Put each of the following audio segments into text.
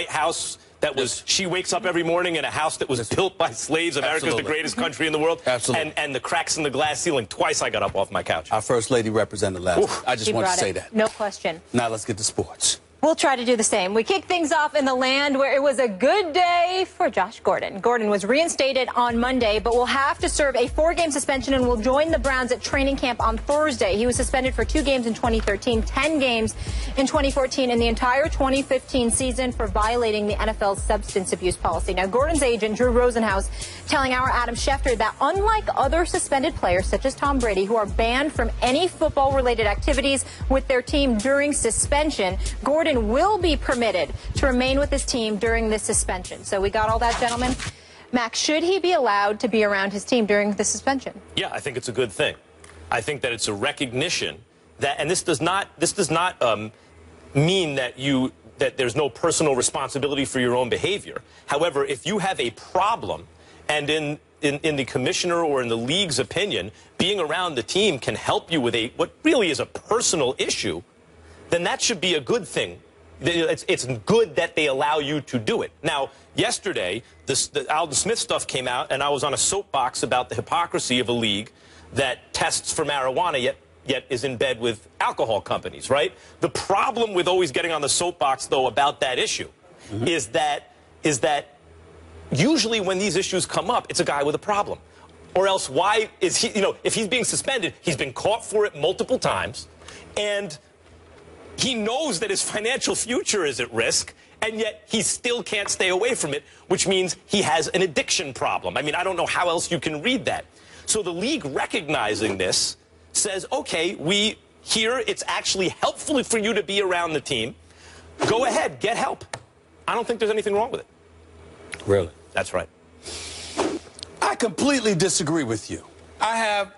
White House that was, she wakes up every morning in a house that was built by slaves. America's the greatest country in the world. Absolutely. And the cracks in the glass ceiling. Twice I got up off my couch. Our First Lady represented last week. I just want to say that. No question. Now let's get to sports. We'll try to do the same. We kick things off in the land where it was a good day for Josh Gordon. Gordon was reinstated on Monday, but will have to serve a 4-game suspension and will join the Browns at training camp on Thursday. He was suspended for 2 games in 2013, 10 games in 2014, and the entire 2015 season for violating the NFL's substance abuse policy. Now, Gordon's agent, Drew Rosenhaus, telling our Adam Schefter that unlike other suspended players, such as Tom Brady, who are banned from any football-related activities with their team during suspension, Gordon will be permitted to remain with his team during this suspension. So we got all that, gentlemen. Max, should he be allowed to be around his team during the suspension? Yeah, I think it's a good thing. I think that it's a recognition that, and this does not mean that there's no personal responsibility for your own behavior. However, if you have a problem, and in the commissioner or in the league's opinion, being around the team can help you with what really is a personal issue, then that should be a good thing. It's good that they allow you to do it. Now, yesterday, the Alden Smith stuff came out, and I was on a soapbox about the hypocrisy of a league that tests for marijuana, yet is in bed with alcohol companies, right? The problem with always getting on the soapbox, though, about that issue is that usually when these issues come up, it's a guy with a problem. Or else why is he, if he's being suspended, he's been caught for it multiple times, and he knows that his financial future is at risk, and yet he still can't stay away from it, which means he has an addiction problem. I mean, I don't know how else you can read that. So the league, recognizing this, says, okay, here it's actually helpful for you to be around the team. Go ahead, get help. I don't think there's anything wrong with it. Really? That's right. I completely disagree with you. I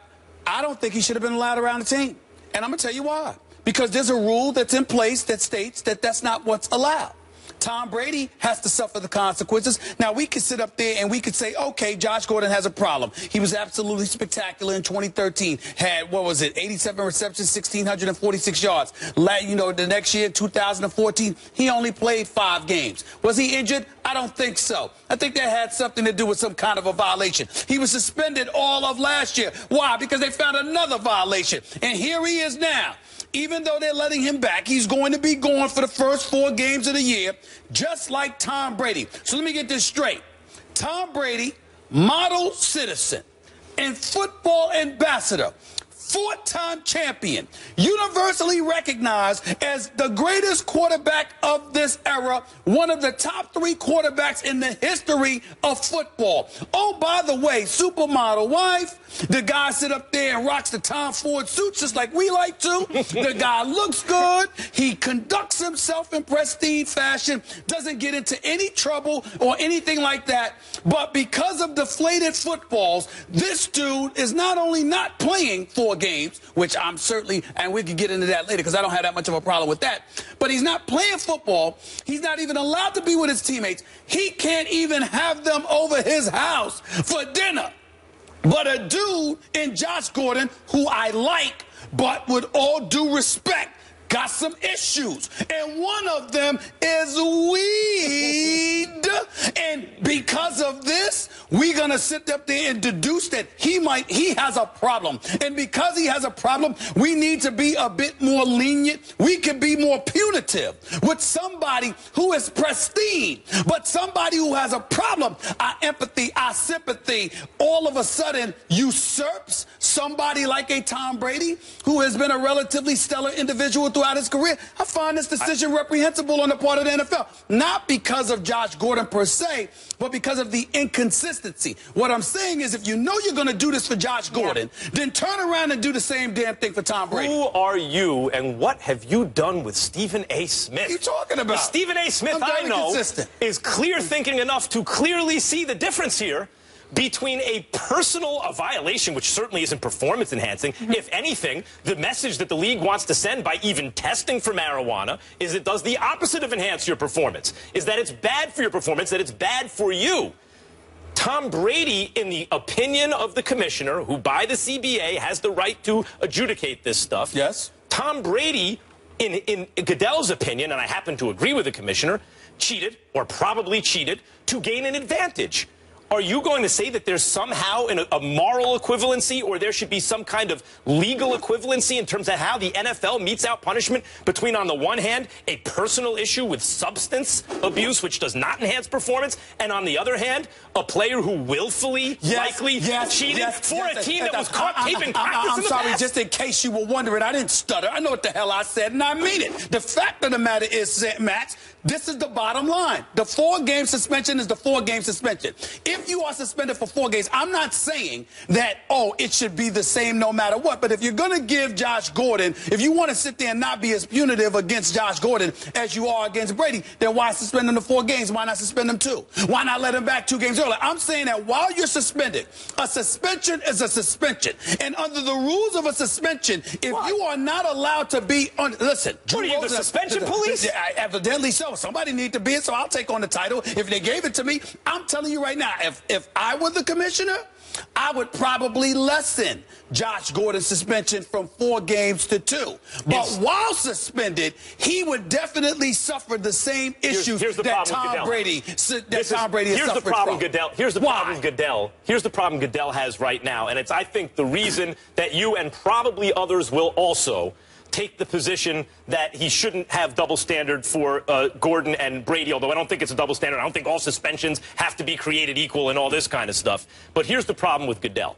don't think he should have been allowed around the team. And I'm going to tell you why. Because there's a rule that's in place that states that that's not what's allowed. Tom Brady has to suffer the consequences. Now, we could sit up there and we could say, okay, Josh Gordon has a problem. He was absolutely spectacular in 2013. Had, 87 receptions, 1,646 yards. The next year, 2014, he only played 5 games. Was he injured? I don't think so. I think that had something to do with some kind of a violation. He was suspended all of last year. Why? Because they found another violation. And here he is now. Even though they're letting him back, he's going to be gone for the first 4 games of the year, just like Tom Brady. So let me get this straight. Tom Brady, model citizen and football ambassador, 4-time champion, universally recognized as the greatest quarterback of this era, one of the top 3 quarterbacks in the history of football. Oh, by the way, supermodel wife, the guy sit up there and rocks the Tom Ford suits just like we like to. The guy looks good. He conducts himself in pristine fashion, doesn't get into any trouble or anything like that. But because of deflated footballs, this dude is not only not playing 4 games, which I'm certainly, and we can get into that later because I don't have that much of a problem with that, but he's not playing football. He's not even allowed to be with his teammates. He can't even have them over his house for dinner. But a dude in Josh Gordon, who I like, but with all due respect, got some issues. And one of them is weed. And because of this, we're going to sit up there and deduce that he has a problem. And because he has a problem, we need to be a bit more lenient. We can be more punitive with somebody who is pristine. But somebody who has a problem, our empathy, our sympathy, all of a sudden usurps somebody like a Tom Brady, who has been a relatively stellar individual throughout his career. I find this decision reprehensible on the part of the NFL. Not because of Josh Gordon per se, but because of the inconsistency. What I'm saying is, if you know you're going to do this for Josh Gordon, then turn around and do the same damn thing for Tom Brady. Who are you, and what have you done with Stephen A. Smith? What are you talking about? Stephen A. Smith, I know, is clear thinking enough to clearly see the difference here between a violation, which certainly isn't performance enhancing. If anything, the message that the league wants to send by even testing for marijuana is it does the opposite of enhance your performance, is that it's bad for your performance, that it's bad for you. Tom Brady, in the opinion of the commissioner, who by the CBA has the right to adjudicate this stuff, yes, Tom Brady, in Goodell's opinion, and I happen to agree with the commissioner, cheated, or probably cheated, to gain an advantage. Are you going to say that there's somehow a moral equivalency, or there should be some kind of legal equivalency in terms of how the NFL metes out punishment between, on the one hand, a personal issue with substance abuse, which does not enhance performance, and on the other hand, a player who willfully, likely cheated for a team that was caught taping practice I'm in the sorry, past? just in case you were wondering, I didn't stutter. I know what the hell I said, and I mean it. The fact of the matter is, Max, this is the bottom line. The 4-game suspension is the 4-game suspension. If you are suspended for 4 games, I'm not saying that, oh, it should be the same no matter what. But if you're going to give Josh Gordon, if you want to sit there and not be as punitive against Josh Gordon as you are against Brady, then why suspend him to 4 games? Why not suspend him 2? Why not let him back 2 games earlier? I'm saying that while you're suspended, a suspension is a suspension. And under the rules of a suspension, if you are not allowed to be on, listen. What are you, the suspension police? Evidently so. Somebody need to be it, so I'll take on the title. If they gave it to me, I'm telling you right now, if I were the commissioner, I would probably lessen Josh Gordon's suspension from 4 games to 2. But while suspended, he would definitely suffer the same issues that Tom Brady has suffered. Here's the problem, Goodell. Here's the problem, Goodell. Here's the problem Goodell has right now, and it's, I think, the reason that you and probably others will also take the position that he shouldn't have double standard for Gordon and Brady, although I don't think it's a double standard. I don't think all suspensions have to be created equal and all this kind of stuff. But here's the problem with Goodell.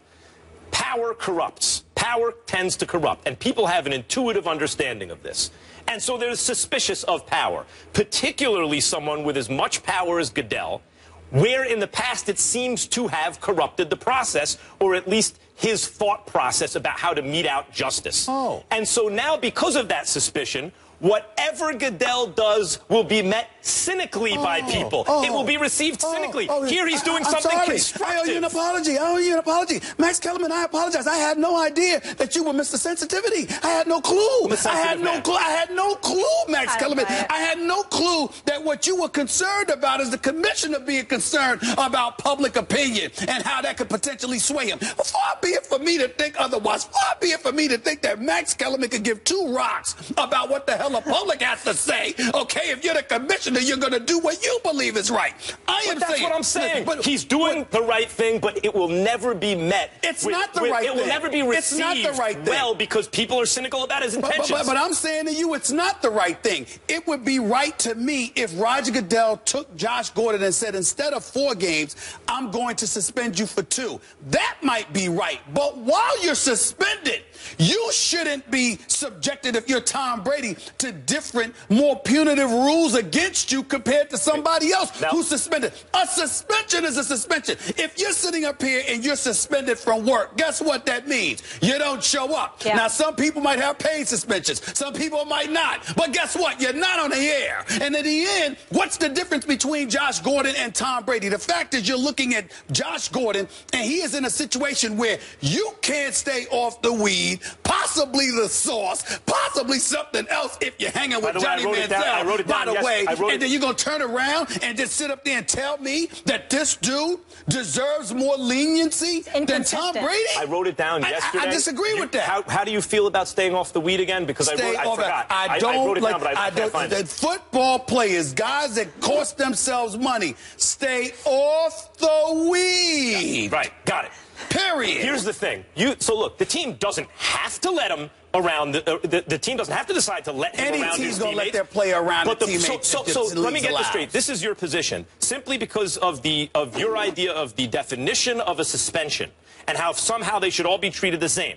Power corrupts. Power tends to corrupt, and people have an intuitive understanding of this. And so they're suspicious of power, particularly someone with as much power as Goodell, where in the past it seems to have corrupted the process, or at least his thought process about how to mete out justice. And so now, because of that suspicion, whatever Goodell does will be met cynically by people. It will be received cynically. Here he's doing something constructive. I owe you an apology. I owe you an apology. Max Kellerman, I apologize. I had no idea that you were Mr. Sensitivity. I had no clue. I had no clue. I had no clue, Max Kellerman. I had no clue that what you were concerned about is the commissioner being concerned about public opinion and how that could potentially sway him. Far be it for me to think otherwise. Far be it for me to think that Max Kellerman could give 2 rocks about what the hell the public has to say. Okay, if you're the commissioner, you're going to do what you believe is right. That's what I'm saying. But he's doing the right thing, but it will never be met. It's not the right thing. It will never be received well because people are cynical about his intentions. But I'm saying to you, it's not the right thing. It would be right to me if Roger Goodell took Josh Gordon and said, instead of 4 games, I'm going to suspend you for 2. That might be right. But while you're suspended, you shouldn't be subjected, if you're Tom Brady, to different, more punitive rules against you compared to somebody else who's suspended. A suspension is a suspension. If you're sitting up here and you're suspended from work, guess what that means? You don't show up. Now, some people might have paid suspensions. Some people might not. But guess what? You're not on the air. And in the end, what's the difference between Josh Gordon and Tom Brady? The fact is you're looking at Josh Gordon, and he is in a situation where you can't stay off the weed, possibly the sauce, possibly something else if you're hanging with Johnny Manziel, by the way, and then you're going to turn around and just sit up there and tell me that this dude deserves more leniency than Tom Brady? I wrote it down yesterday. I disagree with that. How do you feel about staying off the weed again? Because I forgot. I wrote it down, but I can't find it. Football players, guys that cost themselves money, stay off the weed. Right, got it. Period. Here's the thing. So look, the team doesn't have to let him around. The team doesn't have to decide to let him around his teammates. Any team's going to let their player around the teammates. So let me get this straight. This is your position. Simply because of your idea of the definition of a suspension and how somehow they should all be treated the same.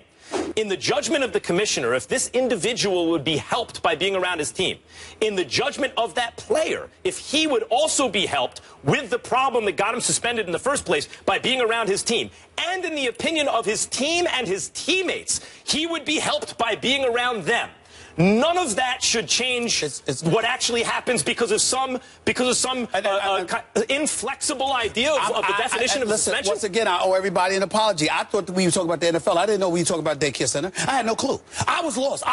In the judgment of the commissioner, if this individual would be helped by being around his team, in the judgment of that player, if he would also be helped with the problem that got him suspended in the first place by being around his team, and in the opinion of his team and his teammates, he would be helped by being around them. None of that should change what actually happens because of some inflexible idea of the definition of suspension. Once again, I owe everybody an apology. I thought that we were talking about the NFL. I didn't know we were talking about daycare center. I had no clue. I was lost.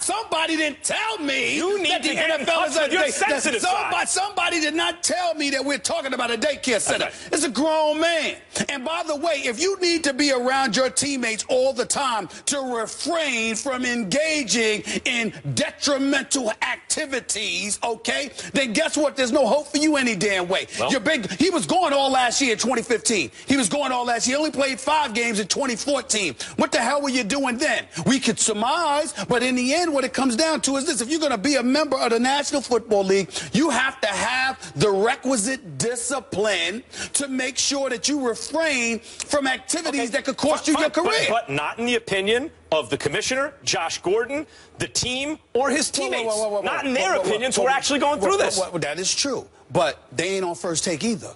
Somebody didn't tell me that the NFL is a daycare center. Somebody did not tell me that we're talking about a daycare center. It's a grown man. And by the way, if you need to be around your teammates all the time to refrain from engaging in detrimental activities, okay, then guess what? There's no hope for you any damn way. Well, He was going all last year in 2015. He was going all last year. He only played 5 games in 2014. What the hell were you doing then? We could surmise, but in the end, what it comes down to is this. If you're going to be a member of the National Football League, you have to have the requisite discipline to make sure that you refrain from activities that could cost you your career. But not in the opinion of the commissioner, Josh Gordon, the team, or his teammates. Not in their opinions who are actually going through this. That is true, but they ain't on First Take either.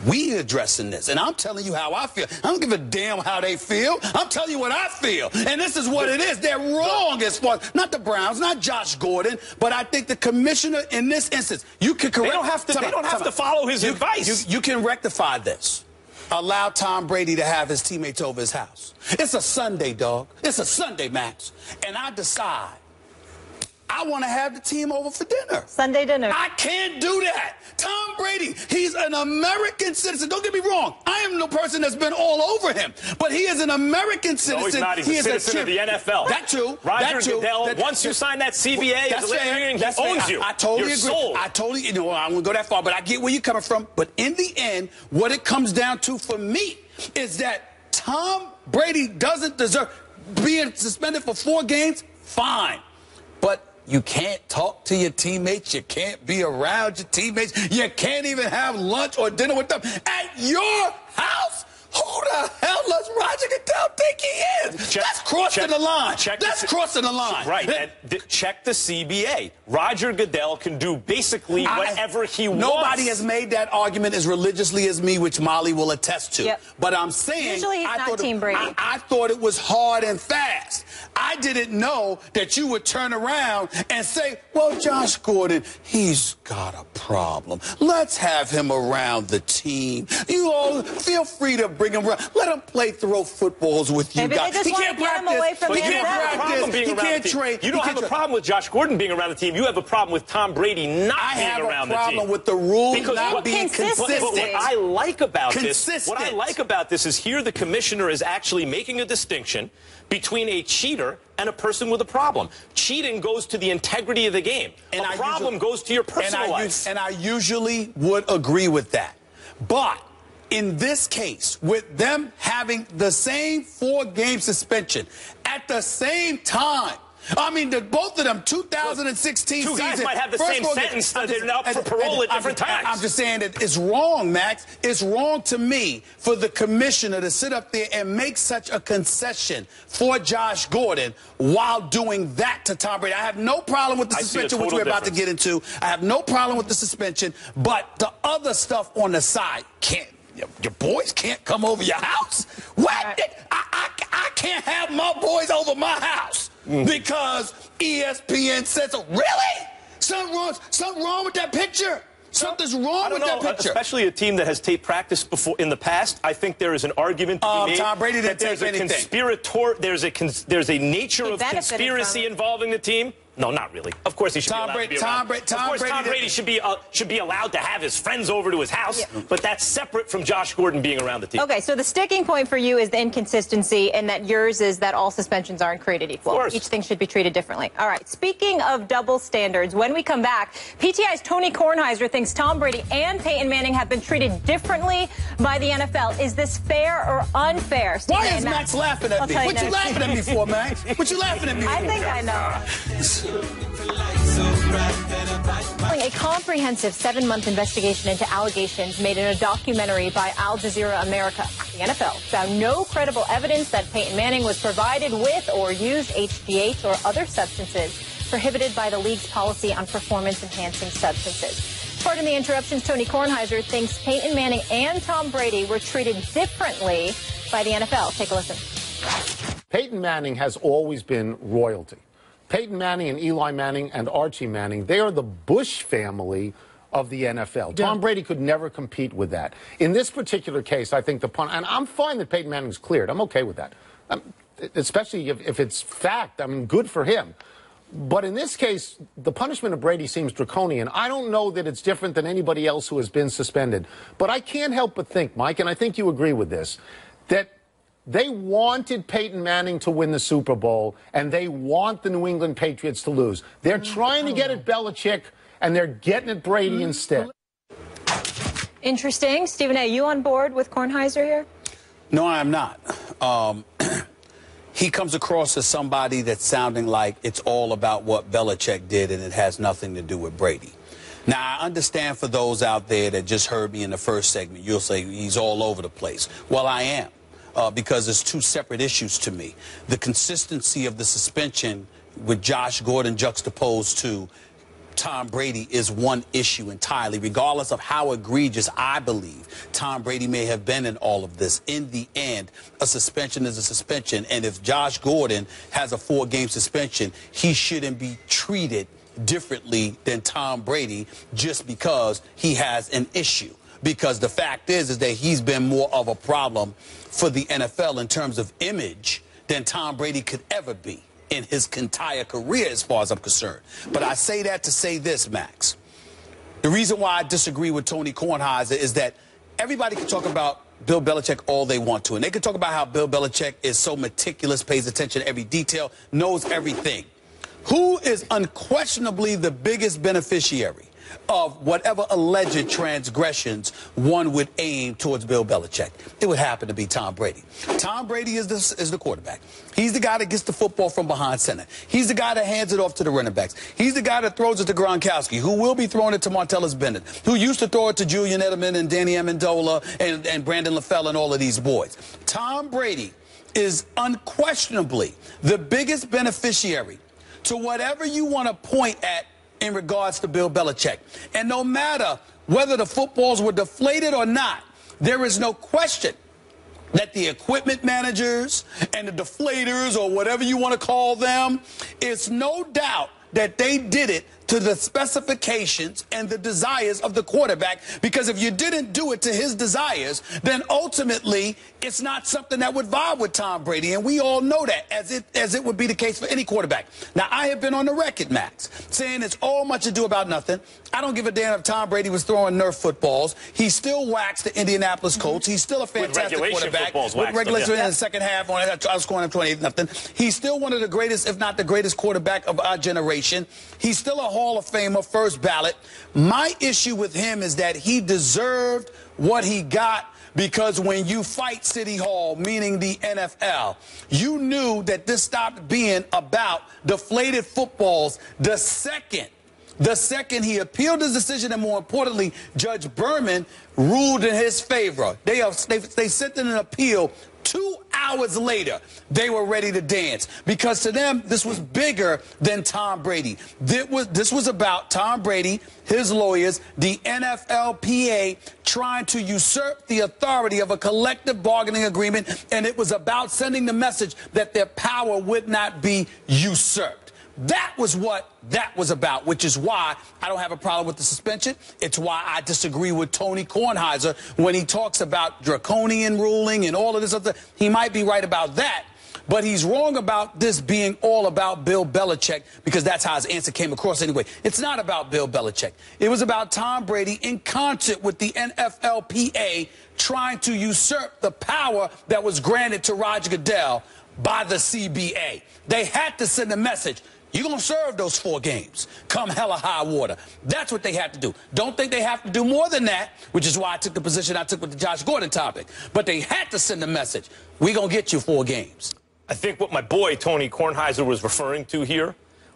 We addressing this, and I'm telling you how I feel. I don't give a damn how they feel. I'm telling you what I feel, and this is what it is. They're wrong as far not the Browns, not Josh Gordon, but I think the commissioner in this instance, you can correct. They don't have to follow his advice. You can rectify this. Allow Tom Brady to have his teammates over his house. It's a Sunday, dog. It's a Sunday, Max, and I decide I want to have the team over for dinner. Sunday dinner. I can't do that. Tom Brady, he's an American citizen. Don't get me wrong. I am no person that's been all over him. But he is an American citizen. No, he's not. He's a citizen of the NFL. That too. Roger Goodell, once you sign that CBA, he owns you. I totally agree. Sold. I totally, I won't go that far, but I get where you're coming from. But in the end, what it comes down to for me is that Tom Brady doesn't deserve being suspended for 4 games. Fine. But you can't talk to your teammates. You can't be around your teammates. You can't even have lunch or dinner with them at your house. Who the hell does Roger Goodell think he is? That's crossing the line. That's crossing the line. Right. And check the CBA. Roger Goodell can do basically whatever he wants. Nobody has made that argument as religiously as me, which Molly will attest to. Yep. But I'm saying, usually he's not Team Brady. I thought it was hard and fast. I didn't know that you would turn around and say, well, Josh Gordon, he's got a problem. Let's have him around the team. You all feel free to bring him around. Let him play throw footballs with you Maybe guys. They just want to get him away from he can't practice. He can't train. You don't have a problem with Josh Gordon being around the team. You have a problem with Tom Brady not being around the team. I have a problem with the rules not being consistent. But what I like about this is here the commissioner is actually making a distinction between a cheater and a person with a problem. Cheating goes to the integrity of the game. And a problem goes to your personal life. And I usually would agree with that. But in this case, with them having the same 4-game suspension at the same time, I mean, both of them, 2016 season. 2 guys might have the same sentence that they're up for parole at different times. I'm just saying that it's wrong, Max. It's wrong to me for the commissioner to sit up there and make such a concession for Josh Gordon while doing that to Tom Brady. I have no problem with the suspension, which we're about to get into. I have no problem with the suspension, but the other stuff on the side can't. Your boys can't come over your house? What? I can't have my boys over my house because ESPN says so. Really? Something wrong with that picture? Something's wrong with that picture. Especially a team that has tape practice before in the past. I think there is an argument to be made Tom Brady didn't that there's a nature of conspiracy involving the team. No, not really. Of course he should be allowed to be around. Of course Tom Brady should be allowed to have his friends over to his house, but that's separate from Josh Gordon being around the team. Okay, so the sticking point for you is the inconsistency, and that yours is that all suspensions aren't created equal. Of course. Each thing should be treated differently. All right, speaking of double standards, when we come back, PTI's Tony Kornheiser thinks Tom Brady and Peyton Manning have been treated differently by the NFL. Is this fair or unfair? Why is Max laughing at me? What you laughing at me for, Max? What you laughing at me for? I think I know. A comprehensive 7-month investigation into allegations made in a documentary by Al Jazeera America. The NFL found no credible evidence that Peyton Manning was provided with or used HGH or other substances prohibited by the league's policy on performance-enhancing substances. Pardon the interruptions, Tony Kornheiser thinks Peyton Manning and Tom Brady were treated differently by the NFL. Take a listen. Peyton Manning has always been royalty. Peyton Manning and Eli Manning and Archie Manning, they are the Bush family of the NFL. Yeah. Tom Brady could never compete with that. In this particular case, I think and I'm fine that Peyton Manning's cleared. I'm okay with that. Especially if it's fact. I mean, good for him. But in this case, the punishment of Brady seems draconian. I don't know that it's different than anybody else who has been suspended. But I can't help but think, Mike, and I think you agree with this, that They wanted Peyton Manning to win the Super Bowl, and they want the New England Patriots to lose. They're trying to get at Belichick, and they're getting at Brady instead. Interesting. Stephen A., you on board with Kornheiser here? No, I am not. He comes across as somebody that's sounding like it's all about what Belichick did and it has nothing to do with Brady. Now, I understand for those out there that just heard me in the first segment, you'll say he's all over the place. Well, I am. Because there's two separate issues to me. The consistency of the suspension with Josh Gordon juxtaposed to Tom Brady is one issue entirely, regardless of how egregious I believe Tom Brady may have been in all of this. In the end, a suspension is a suspension, and if Josh Gordon has a 4-game suspension, he shouldn't be treated differently than Tom Brady just because he has an issue. Because the fact is that he's been more of a problem for the NFL in terms of image than Tom Brady could ever be in his entire career, as far as I'm concerned. But I say that to say this, Max. The reason why I disagree with Tony Kornheiser is that everybody can talk about Bill Belichick all they want to. And they can talk about how Bill Belichick is so meticulous, pays attention to every detail, knows everything. Who is unquestionably the biggest beneficiary of whatever alleged transgressions one would aim towards Bill Belichick? It would happen to be Tom Brady. Tom Brady is the quarterback. He's the guy that gets the football from behind center. He's the guy that hands it off to the running backs. He's the guy that throws it to Gronkowski, who will be throwing it to Martellus Bennett, who used to throw it to Julian Edelman and Danny Amendola and Brandon LaFell and all of these boys. Tom Brady is unquestionably the biggest beneficiary to whatever you want to point at in regards to Bill Belichick. And no matter whether the footballs were deflated or not, there is no question that the equipment managers and the deflators, or whatever you want to call them, it's no doubt that they did it to the specifications and the desires of the quarterback, because if you didn't do it to his desires, then ultimately it's not something that would vibe with Tom Brady, and we all know that, as it would be the case for any quarterback. Now, I have been on the record, Max, saying it's all much ado about nothing. I don't give a damn if Tom Brady was throwing Nerf footballs. He still waxed the Indianapolis Colts. He's still a fantastic quarterback. With regulation in the second half, I was scoring him 28-0. He's still one of the greatest, if not the greatest, quarterback of our generation. He's still a Hall of Famer, first ballot. My issue with him is that he deserved what he got, because when you fight City Hall, meaning the NFL, you knew that this stopped being about deflated footballs the second he appealed his decision, and more importantly, Judge Berman ruled in his favor. They sent in an appeal. 2 hours later, they were ready to dance, because to them, this was bigger than Tom Brady. This was about Tom Brady, his lawyers, the NFLPA trying to usurp the authority of a collective bargaining agreement, and it was about sending the message that their power would not be usurped. That was what that was about, which is why I don't have a problem with the suspension. It's why I disagree with Tony Kornheiser when he talks about draconian ruling and all of this other. He might be right about that, but he's wrong about this being all about Bill Belichick, because that's how his answer came across anyway. It's not about Bill Belichick. It was about Tom Brady in concert with the NFLPA trying to usurp the power that was granted to Roger Goodell by the CBA. They had to send a message. You're going to serve those 4 games, come hell or high water. That's what they have to do. Don't think they have to do more than that, which is why I took the position I took with the Josh Gordon topic. But they had to send a message. We're going to get you 4 games. I think what my boy Tony Kornheiser was referring to here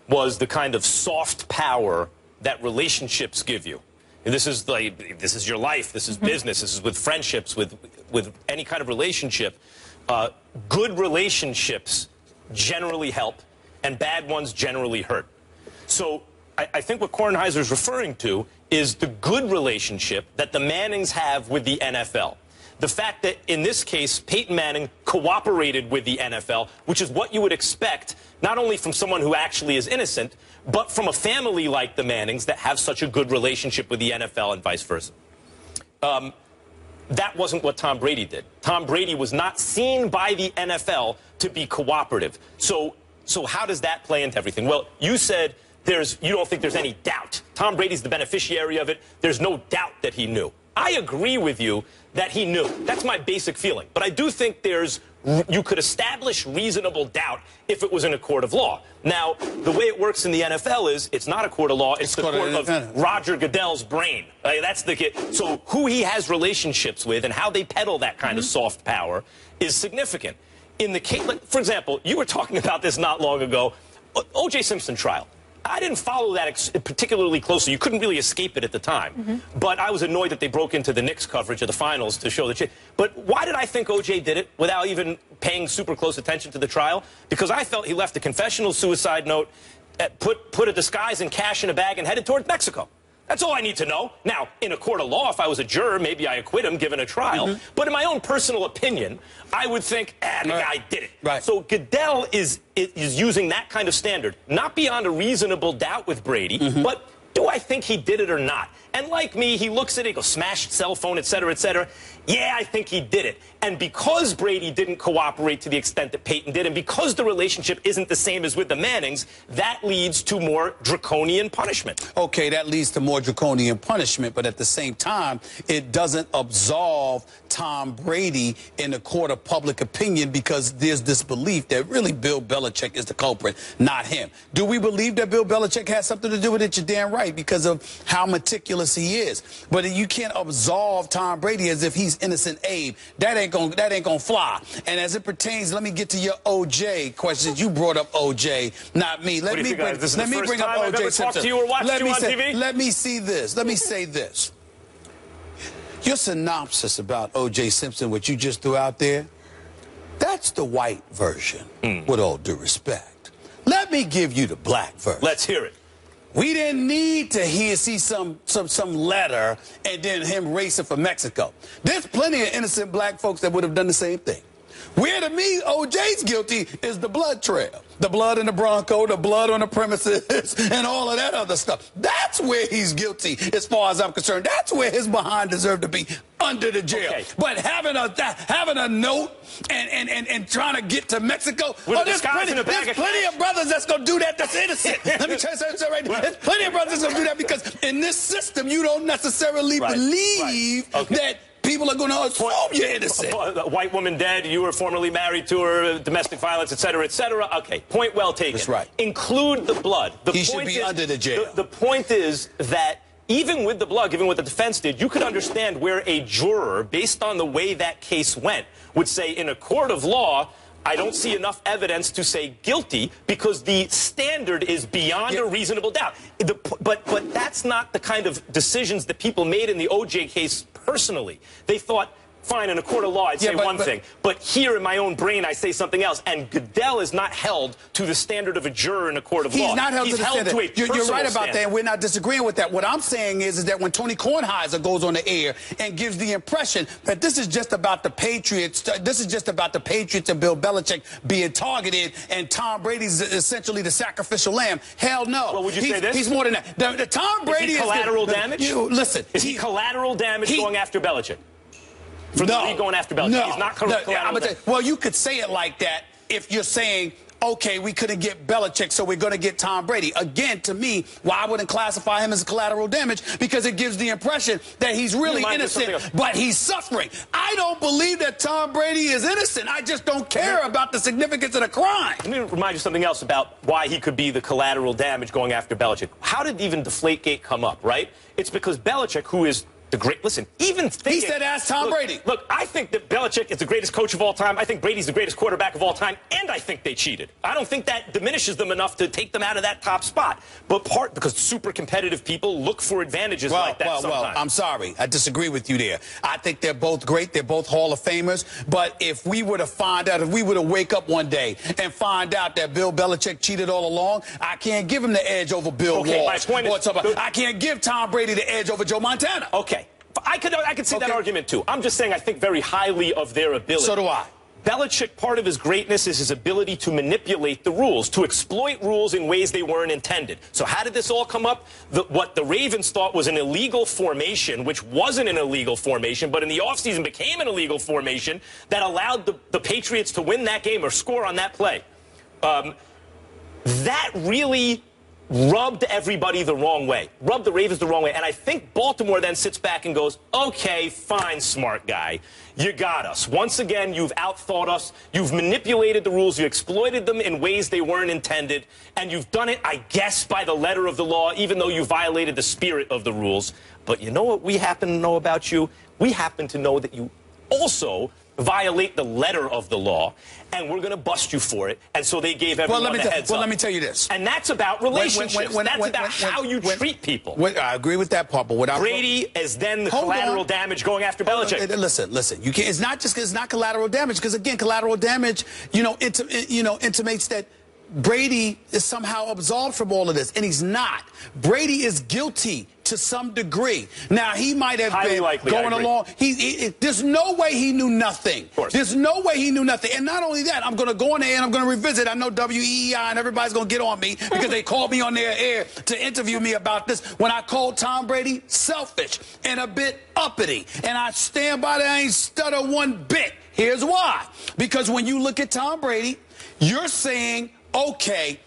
was the kind of soft power that relationships give you. And this is your life, this is business, this is with friendships, with any kind of relationship. Good relationships generally help, and bad ones generally hurt. So I think what Kornheiser is referring to is the good relationship that the Mannings have with the NFL. The fact that, in this case, Peyton Manning cooperated with the NFL, which is what you would expect, not only from someone who actually is innocent, but from a family like the Mannings that have such a good relationship with the NFL and vice versa. That wasn't what Tom Brady did. Tom Brady was not seen by the NFL to be cooperative. So how does that play into everything? Well, you said you don't think there's any doubt. Tom Brady's the beneficiary of it. There's no doubt that he knew. I agree with you that he knew. That's my basic feeling. But I do think there's you could establish reasonable doubt if it was in a court of law. Now, the way it works in the NFL is it's not a court of law, it's the court of Roger Goodell's brain. That's the kid. So who he has relationships with and how they peddle that kind of soft power is significant. In the case, for example, you were talking about this not long ago, O.J. Simpson trial. I didn't follow that particularly closely. You couldn't really escape it at the time. But I was annoyed that they broke into the Knicks coverage of the finals to show the But why did I think O.J. did it without even paying super close attention to the trial? Because I felt he left a confessional suicide note, put a disguise and cash in a bag and headed towards Mexico. That's all I need to know. Now, in a court of law, if I was a juror, maybe I acquit him given a trial. But in my own personal opinion, I would think, the guy did it. So Goodell is using that kind of standard, not beyond a reasonable doubt with Brady, but do I think he did it or not? And like me, he looks at it, he goes, smashed cell phone, et cetera, et cetera. Yeah, I think he did it. And because Brady didn't cooperate to the extent that Peyton did, and because the relationship isn't the same as with the Mannings, that leads to more draconian punishment. Okay, that leads to more draconian punishment, but at the same time, it doesn't absolve Tom Brady in the court of public opinion because there's this belief that really Bill Belichick is the culprit, not him. Do we believe that Bill Belichick has something to do with it? You're damn right, because of how meticulous he is. But you can't absolve Tom Brady as if he's innocent Abe. That ain't gonna fly. And as it pertains, let me get to your OJ questions. You brought up OJ, not me. Let me bring up OJ Simpson. Let me see this. Let me say this. Your synopsis about OJ Simpson, what you just threw out there, that's the white version, with all due respect. Let me give you the black version. Let's hear it. We didn't need to see some letter and then him racing for Mexico. There's plenty of innocent black folks that would have done the same thing. Where to me, OJ's guilty is the blood trail. The blood in the Bronco, the blood on the premises, and all of that other stuff. That's where he's guilty, as far as I'm concerned. That's where his behind deserved to be, under the jail. Okay. But having a note and trying to get to Mexico, there's plenty of brothers that's going to do that that's innocent. Let me tell you something right now. There's plenty of brothers that's going to do that because in this system, you don't necessarily believe that people are going to assume you're innocent. A white woman dead, you were formerly married to her, domestic violence, et cetera, et cetera. Okay, point well taken. That's right. Include the blood. He should be under the jail. The point is that even with the blood, given what the defense did, you could understand where a juror, based on the way that case went, would say in a court of law, I don't see enough evidence to say guilty because the standard is beyond a reasonable doubt. But that's not the kind of decisions that people made in the O.J. case personally. They thought, fine, in a court of law, I'd say one thing. But here in my own brain, I say something else. And Goodell is not held to the standard of a juror in a court of law. He's not held to the standard. You're right about that, and we're not disagreeing with that. What I'm saying is that when Tony Kornheiser goes on the air and gives the impression that this is just about the Patriots, this is just about the Patriots and Bill Belichick being targeted, and Tom Brady's essentially the sacrificial lamb. Hell no. Well, would you say this? He's more than that. The Tom Brady is collateral damage? Listen. Is he collateral damage going after Belichick? For the league going after Belichick. No. He's not collateral damage. Well, you could say it like that if you're saying, okay, we couldn't get Belichick, so we're going to get Tom Brady. Again, to me, why I wouldn't classify him as collateral damage, because it gives the impression that he's really innocent, but he's suffering. I don't believe that Tom Brady is innocent. I just don't care about the significance of the crime. Let me remind you something else about why he could be the collateral damage going after Belichick. How did even Deflategate come up, right? It's because Belichick, who is the great, listen, even thinking... He said ask Tom Brady. Look, I think that Belichick is the greatest coach of all time. I think Brady's the greatest quarterback of all time, and I think they cheated. I don't think that diminishes them enough to take them out of that top spot. But because super competitive people look for advantages like that sometimes. Well, I'm sorry. I disagree with you there. I think they're both great. They're both Hall of Famers. But if we were to find out, if we were to wake up one day and find out that Bill Belichick cheated all along, I can't give him the edge over Bill Walsh. I can't give Tom Brady the edge over Joe Montana. Okay. I could see that argument, too. I'm just saying I think very highly of their ability. So do I. Belichick, part of his greatness is his ability to manipulate the rules, to exploit rules in ways they weren't intended. So how did this all come up? What the Ravens thought was an illegal formation, which wasn't an illegal formation, but in the offseason became an illegal formation that allowed the Patriots to win that game or score on that play. That really rubbed everybody the wrong way, rubbed the Ravens the wrong way. And I think Baltimore then sits back and goes, okay, fine, smart guy. You got us. Once again, you've outthought us. You've manipulated the rules. You exploited them in ways they weren't intended. And you've done it, I guess, by the letter of the law, even though you violated the spirit of the rules. But you know what we happen to know about you? We happen to know that you also violate the letter of the law, and we're going to bust you for it. And so they gave everyone a heads up. Let me tell you this. And that's about relationships. That's about how you treat people. I agree with that part, but without Brady is then the collateral damage going after Belichick. Listen. You can't. It's not collateral damage because again, collateral damage, intimates that Brady is somehow absolved from all of this, and he's not. Brady is guilty to some degree. Now, he might have been going along. There's no way he knew nothing. There's no way he knew nothing. And not only that, I'm going to go in there and I'm going to revisit. I know WEEI and everybody's going to get on me because they called me on their air to interview me about this. When I called Tom Brady selfish and a bit uppity, and I stand by that, I ain't stutter one bit. Here's why. Because when you look at Tom Brady, you're saying, okay,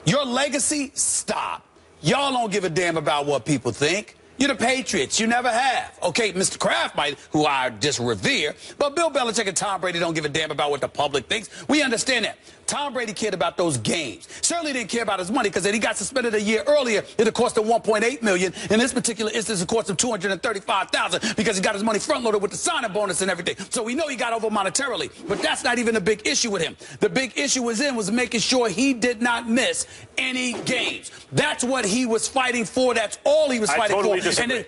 your legacy, stop. Y'all don't give a damn about what people think. You're the Patriots. You never have. Okay, Mr. Kraft might, who I just revere, but Bill Belichick and Tom Brady don't give a damn about what the public thinks. We understand that. Tom Brady cared about those games. Certainly didn't care about his money because he got suspended a year earlier. It had cost him $1.8 million. In this particular instance, it cost him $235,000 because he got his money front-loaded with the signing bonus and everything. So we know he got over monetarily. But that's not even a big issue with him. The big issue was making sure he did not miss any games. That's what he was fighting for. That's all he was fighting for.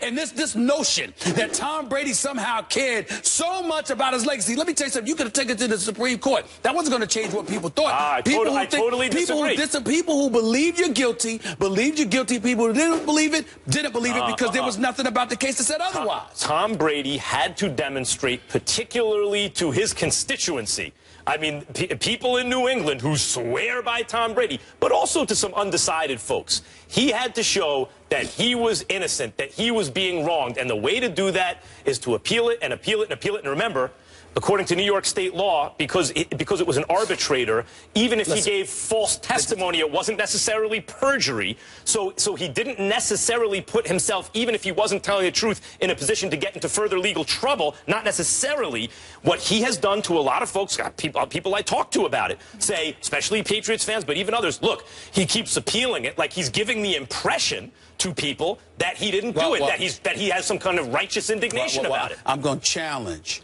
And this notion that Tom Brady somehow cared so much about his legacy. Let me tell you something. You could have taken it to the Supreme Court. That wasn't going to change what people thought. I totally disagree. People who believe you're guilty, believed you're guilty. People who didn't believe it because there was nothing about the case that said otherwise. Tom Brady had to demonstrate, particularly to his constituency, I mean, people in New England who swear by Tom Brady, but also to some undecided folks. He had to show that he was innocent, that he was being wronged. And the way to do that is to appeal it and appeal it and appeal it. And remember, according to New York state law, because it was an arbitrator, even if he gave false testimony, it wasn't necessarily perjury. So he didn't necessarily put himself, even if he wasn't telling the truth, in a position to get into further legal trouble. Not necessarily. What he has done to a lot of folks, people I talk to about it, say, especially Patriots fans, but even others, look, he keeps appealing it like he's giving the impression to people that he didn't do it, that he has some kind of righteous indignation about it. I'm going to challenge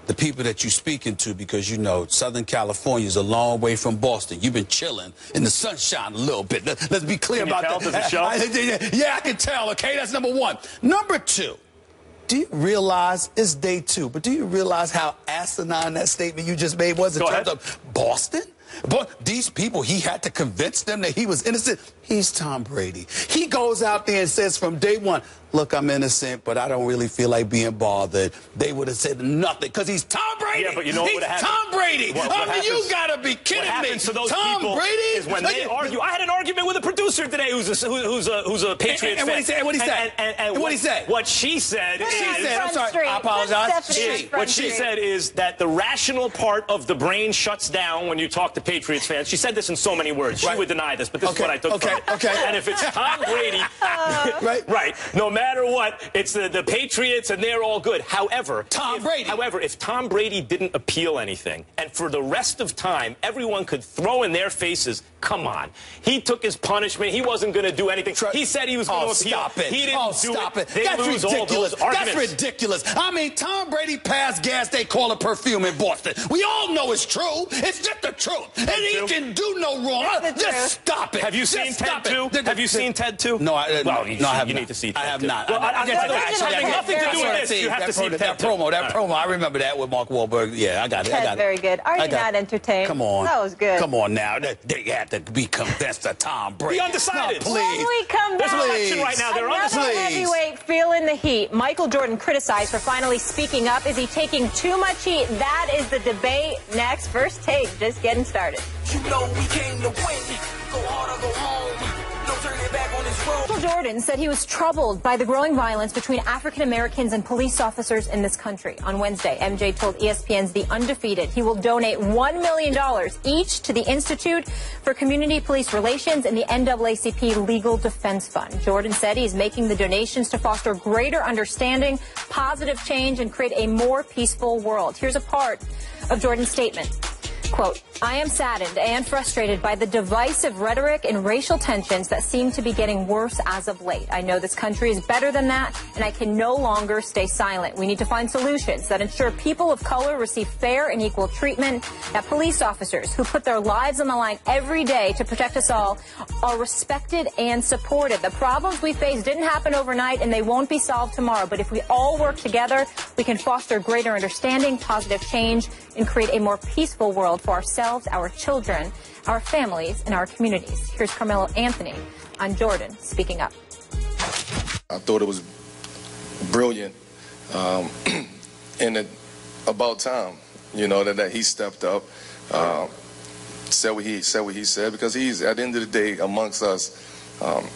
the people that you're speaking to, because you know Southern California is a long way from Boston. You've been chilling in the sunshine a little bit. Let's be clear about that. Yeah, I can tell, okay? That's number one. Number two, do you realize it's day two, but do you realize how asinine that statement you just made was in terms of Boston? But these people, he had to convince them that he was innocent. He's Tom Brady. He goes out there and says from day one, look, I'm innocent, but I don't really feel like being bothered. They would have said nothing because he's Tom Brady. Yeah, but you know what would have happened? Tom Brady. I mean, you got to be kidding me. What happens to those Tom people Brady is when they argue. I had an argument with a producer today who's a Patriots fan. And what did he say? And what did he say? What she said is... I'm sorry, I apologize. What she said is that the rational part of the brain shuts down when you talk to Patriots fans. She said this in so many words. She would deny this, but this is what I took from it. And if it's Tom Brady, right, no matter what, it's the Patriots and they're all good. However, if Tom Brady didn't appeal anything, and for the rest of time, everyone could throw in their faces, come on. He took his punishment. He wasn't going to do anything. He said he was going to appeal. Stop it. He didn't do it. They That's lose ridiculous. all those arguments. That's ridiculous. I mean, Tom Brady passed gas they call it perfume in Boston. We all know it's true. It's just the truth. And he can do no wrong. Just stop it. Have you seen Ted 2? Have you seen Ted 2? No, I have. You need to see Ted 2. I have not. Well, having nothing to do with this, you have to see Ted 2. That promo, I remember that with Mark Wahlberg. Yeah, I got it. Ted, very good. Are you not entertained? Come on. That was good. Come on now. They have to be convinced of Tom Brady. Be undecided. No, please. When we come back, there's an election right now. They're another heavyweight feeling the heat. Michael Jordan criticized for finally speaking up. Is he taking too much heat? That is the debate next. First Take, just getting started. You know we came to win. Go hard or go home. No turning back on this Michael Jordan said he was troubled by the growing violence between African Americans and police officers in this country. On Wednesday, MJ told ESPN's The Undefeated he will donate $1 million each to the Institute for Community Police Relations and the NAACP Legal Defense Fund. Jordan said he's making the donations to foster greater understanding, positive change, and create a more peaceful world. Here's a part of Jordan's statement. Quote, I am saddened and frustrated by the divisive rhetoric and racial tensions that seem to be getting worse as of late. I know this country is better than that, and I can no longer stay silent. We need to find solutions that ensure people of color receive fair and equal treatment, that police officers who put their lives on the line every day to protect us all are respected and supported. The problems we face didn't happen overnight, and they won't be solved tomorrow. But if we all work together, we can foster greater understanding, positive change, and create a more peaceful world for ourselves, our children, our families, and our communities. Here's Carmelo Anthony on Jordan speaking up. I thought it was brilliant, and about time, you know, that he stepped up, said what he said, because he's, at the end of the day, amongst us,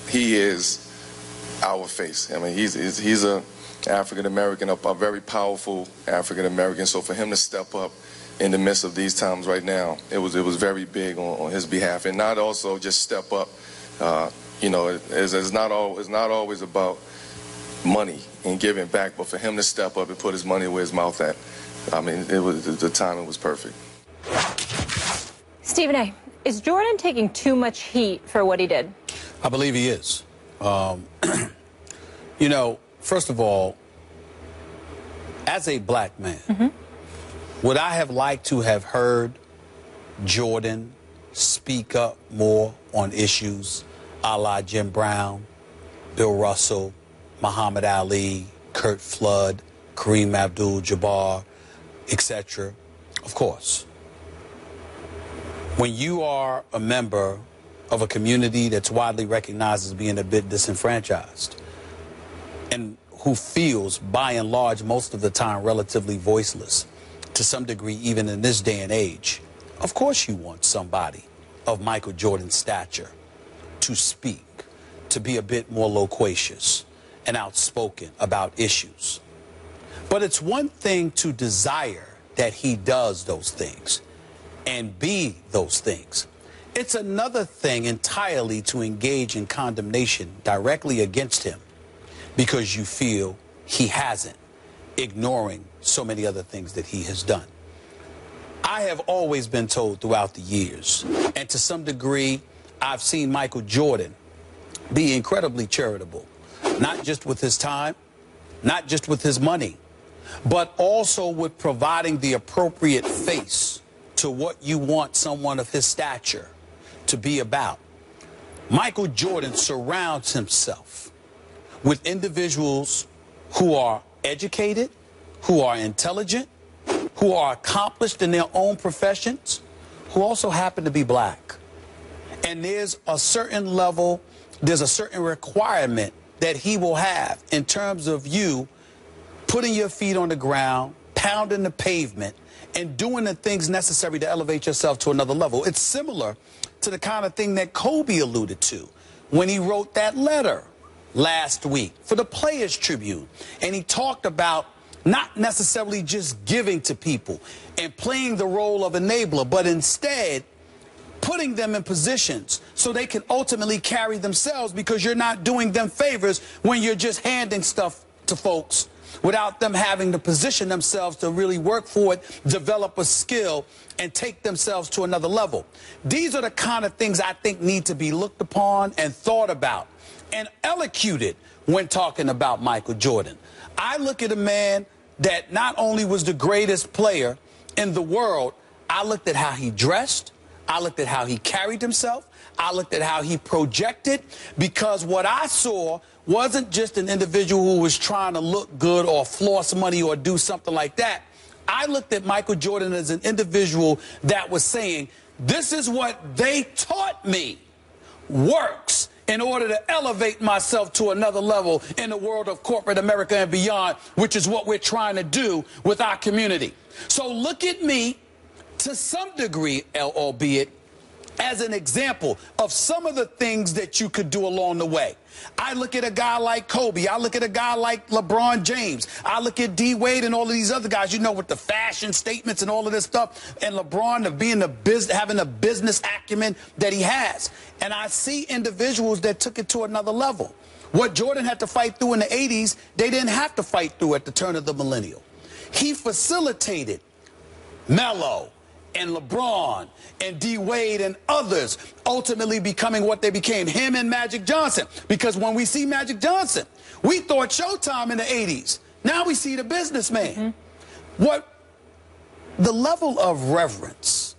he is our face. I mean, he's a African American, a very powerful African American. So for him to step up in the midst of these times right now, it was very big on his behalf, and not also just step up. You know, it's not always about money and giving back, but for him to step up and put his money where his mouth at, I mean, the timing was perfect. Stephen A., is Jordan taking too much heat for what he did? I believe he is. You know, first of all, as a black man, would I have liked to have heard Jordan speak up more on issues a la Jim Brown, Bill Russell, Muhammad Ali, Kurt Flood, Kareem Abdul-Jabbar, etc.? Of course. When you are a member of a community that's widely recognized as being a bit disenfranchised and who feels, by and large, most of the time, relatively voiceless, to some degree, even in this day and age, of course you want somebody of Michael Jordan's stature to speak, to be a bit more loquacious and outspoken about issues. But it's one thing to desire that he does those things and be those things. It's another thing entirely to engage in condemnation directly against him because you feel he hasn't, ignoring so many other things that he has done. I have always been told throughout the years, and to some degree, I've seen Michael Jordan be incredibly charitable, not just with his time, not just with his money, but also with providing the appropriate face to what you want someone of his stature to be about. Michael Jordan surrounds himself with individuals who are educated, who are intelligent, who are accomplished in their own professions, who also happen to be black. And there's a certain level, there's a certain requirement that he will have in terms of you putting your feet on the ground, pounding the pavement, and doing the things necessary to elevate yourself to another level. It's similar to the kind of thing that Kobe alluded to when he wrote that letter last week for the Players Tribune. And he talked about not necessarily just giving to people and playing the role of enabler, but instead putting them in positions so they can ultimately carry themselves, because you're not doing them favors when you're just handing stuff to folks without them having to position themselves to really work for it, develop a skill, and take themselves to another level. These are the kind of things I think need to be looked upon and thought about and elocuted when talking about Michael Jordan. I look at a man that not only was the greatest player in the world, I looked at how he dressed, I looked at how he carried himself, I looked at how he projected, because what I saw wasn't just an individual who was trying to look good or floss money or do something like that. I looked at Michael Jordan as an individual that was saying, this is what they taught me works in order to elevate myself to another level in the world of corporate America and beyond, which is what we're trying to do with our community. So look at me, to some degree, albeit as an example of some of the things that you could do along the way. I look at a guy like Kobe. I look at a guy like LeBron James. I look at D. Wade and all of these other guys, you know, with the fashion statements and all of this stuff. And LeBron having a business acumen that he has. And I see individuals that took it to another level. What Jordan had to fight through in the 80s, they didn't have to fight through at the turn of the millennium. He facilitated Melo and LeBron and D. Wade and others ultimately becoming what they became, him and Magic Johnson. Because when we see Magic Johnson, we thought Showtime in the 80s. Now we see the businessman. What the level of reverence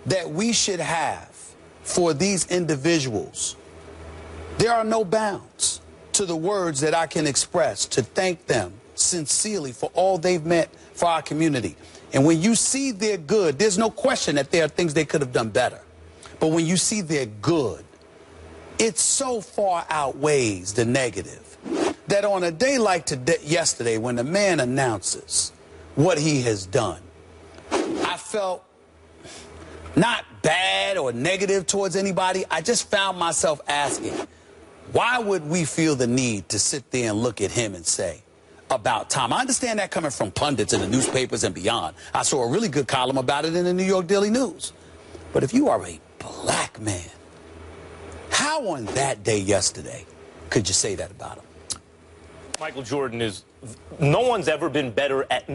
that we should have for these individuals, there are no bounds to the words that I can express to thank them sincerely for all they've meant for our community. And when you see their good, there's no question that there are things they could have done better. But when you see their good, it so far outweighs the negative that on a day like today, yesterday, when the man announces what he has done, I felt not bad or negative towards anybody. I just found myself asking, why would we feel the need to sit there and look at him and say, about Tom? I understand that coming from pundits in the newspapers and beyond. I saw a really good column about it in the New York Daily News. But if you are a black man, how on that day yesterday could you say that about him? Michael Jordan is, no one's ever been better at,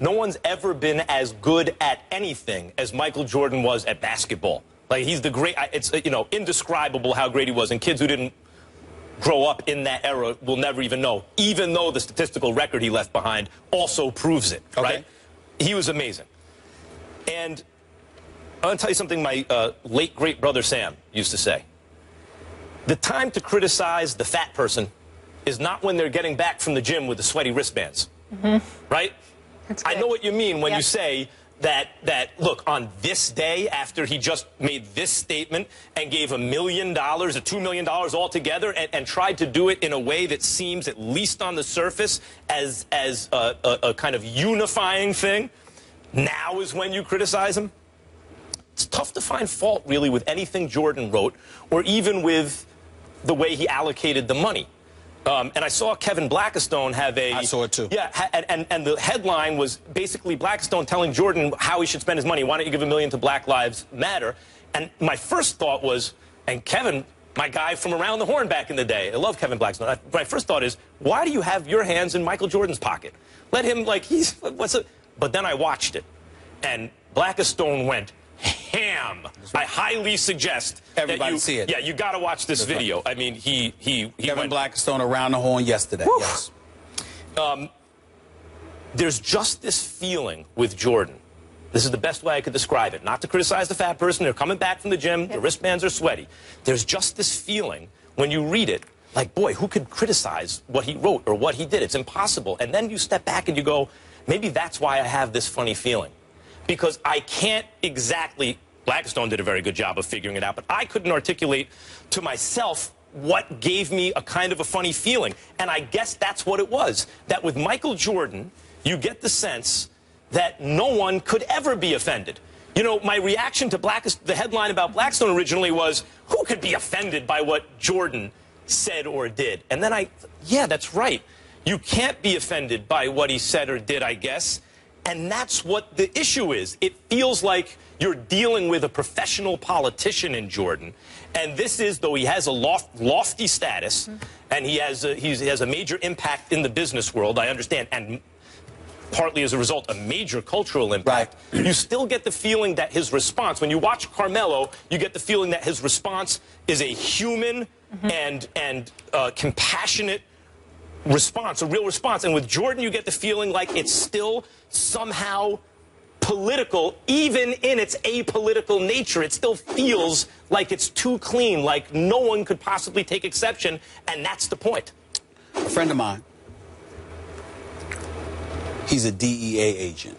no one's ever been as good at anything as Michael Jordan was at basketball. Like, he's the great, it's, you know, indescribable how great he was. And kids who didn't grow up in that era will never even know, even though the statistical record he left behind also proves it, right? He was amazing. And I'm going to tell you something my late great brother Sam used to say. The time to criticize the fat person is not when they're getting back from the gym with the sweaty wristbands, right? I know what you mean when you say that, look, on this day, after he just made this statement and gave $1 million or $2 million altogether and tried to do it in a way that seems, at least on the surface, as a kind of unifying thing, now is when you criticize him? It's tough to find fault, really, with anything Jordan wrote, or even with the way he allocated the money. And I saw Kevin Blackistone have a... I saw it too. Yeah, and the headline was basically Blackistone telling Jordan how he should spend his money. Why don't you give $1 million to Black Lives Matter? And my first thought was, and Kevin, my guy from around the horn back in the day, I love Kevin Blackistone. My first thought is, why do you have your hands in Michael Jordan's pocket? Let him, like, he's... what's it? But then I watched it, and Blackistone went ham. I highly suggest everybody that you see it. Yeah, you got to watch this video. I mean, he Kevin went Blackistone around the horn yesterday. Whew. Yes. There's just this feeling with Jordan. This is the best way I could describe it. Not to criticize the fat person. They're coming back from the gym. The wristbands are sweaty. There's just this feeling when you read it, like, boy, who could criticize what he wrote or what he did? It's impossible. And then you step back and you go, maybe that's why I have this funny feeling. Because I can't exactly, Blackistone did a very good job of figuring it out, but I couldn't articulate to myself what gave me a kind of a funny feeling. And I guess that's what it was. That with Michael Jordan, you get the sense that no one could ever be offended. You know, my reaction to the headline about Blackistone originally was, who could be offended by what Jordan said or did? And then yeah, that's right. You can't be offended by what he said or did, I guess. And that's what the issue is. It feels like you're dealing with a professional politician in Jordan. And this is, though he has a lofty status, and he has a major impact in the business world, I understand, and partly as a result, a major cultural impact. Right. You still get the feeling that his response, when you watch Carmelo, you get the feeling that his response is a human and compassionate response, a real response. And with Jordan, you get the feeling like it's still somehow political, even in its apolitical nature. It still feels like it's too clean, like no one could possibly take exception, and that's the point. A friend of mine, he's a DEA agent.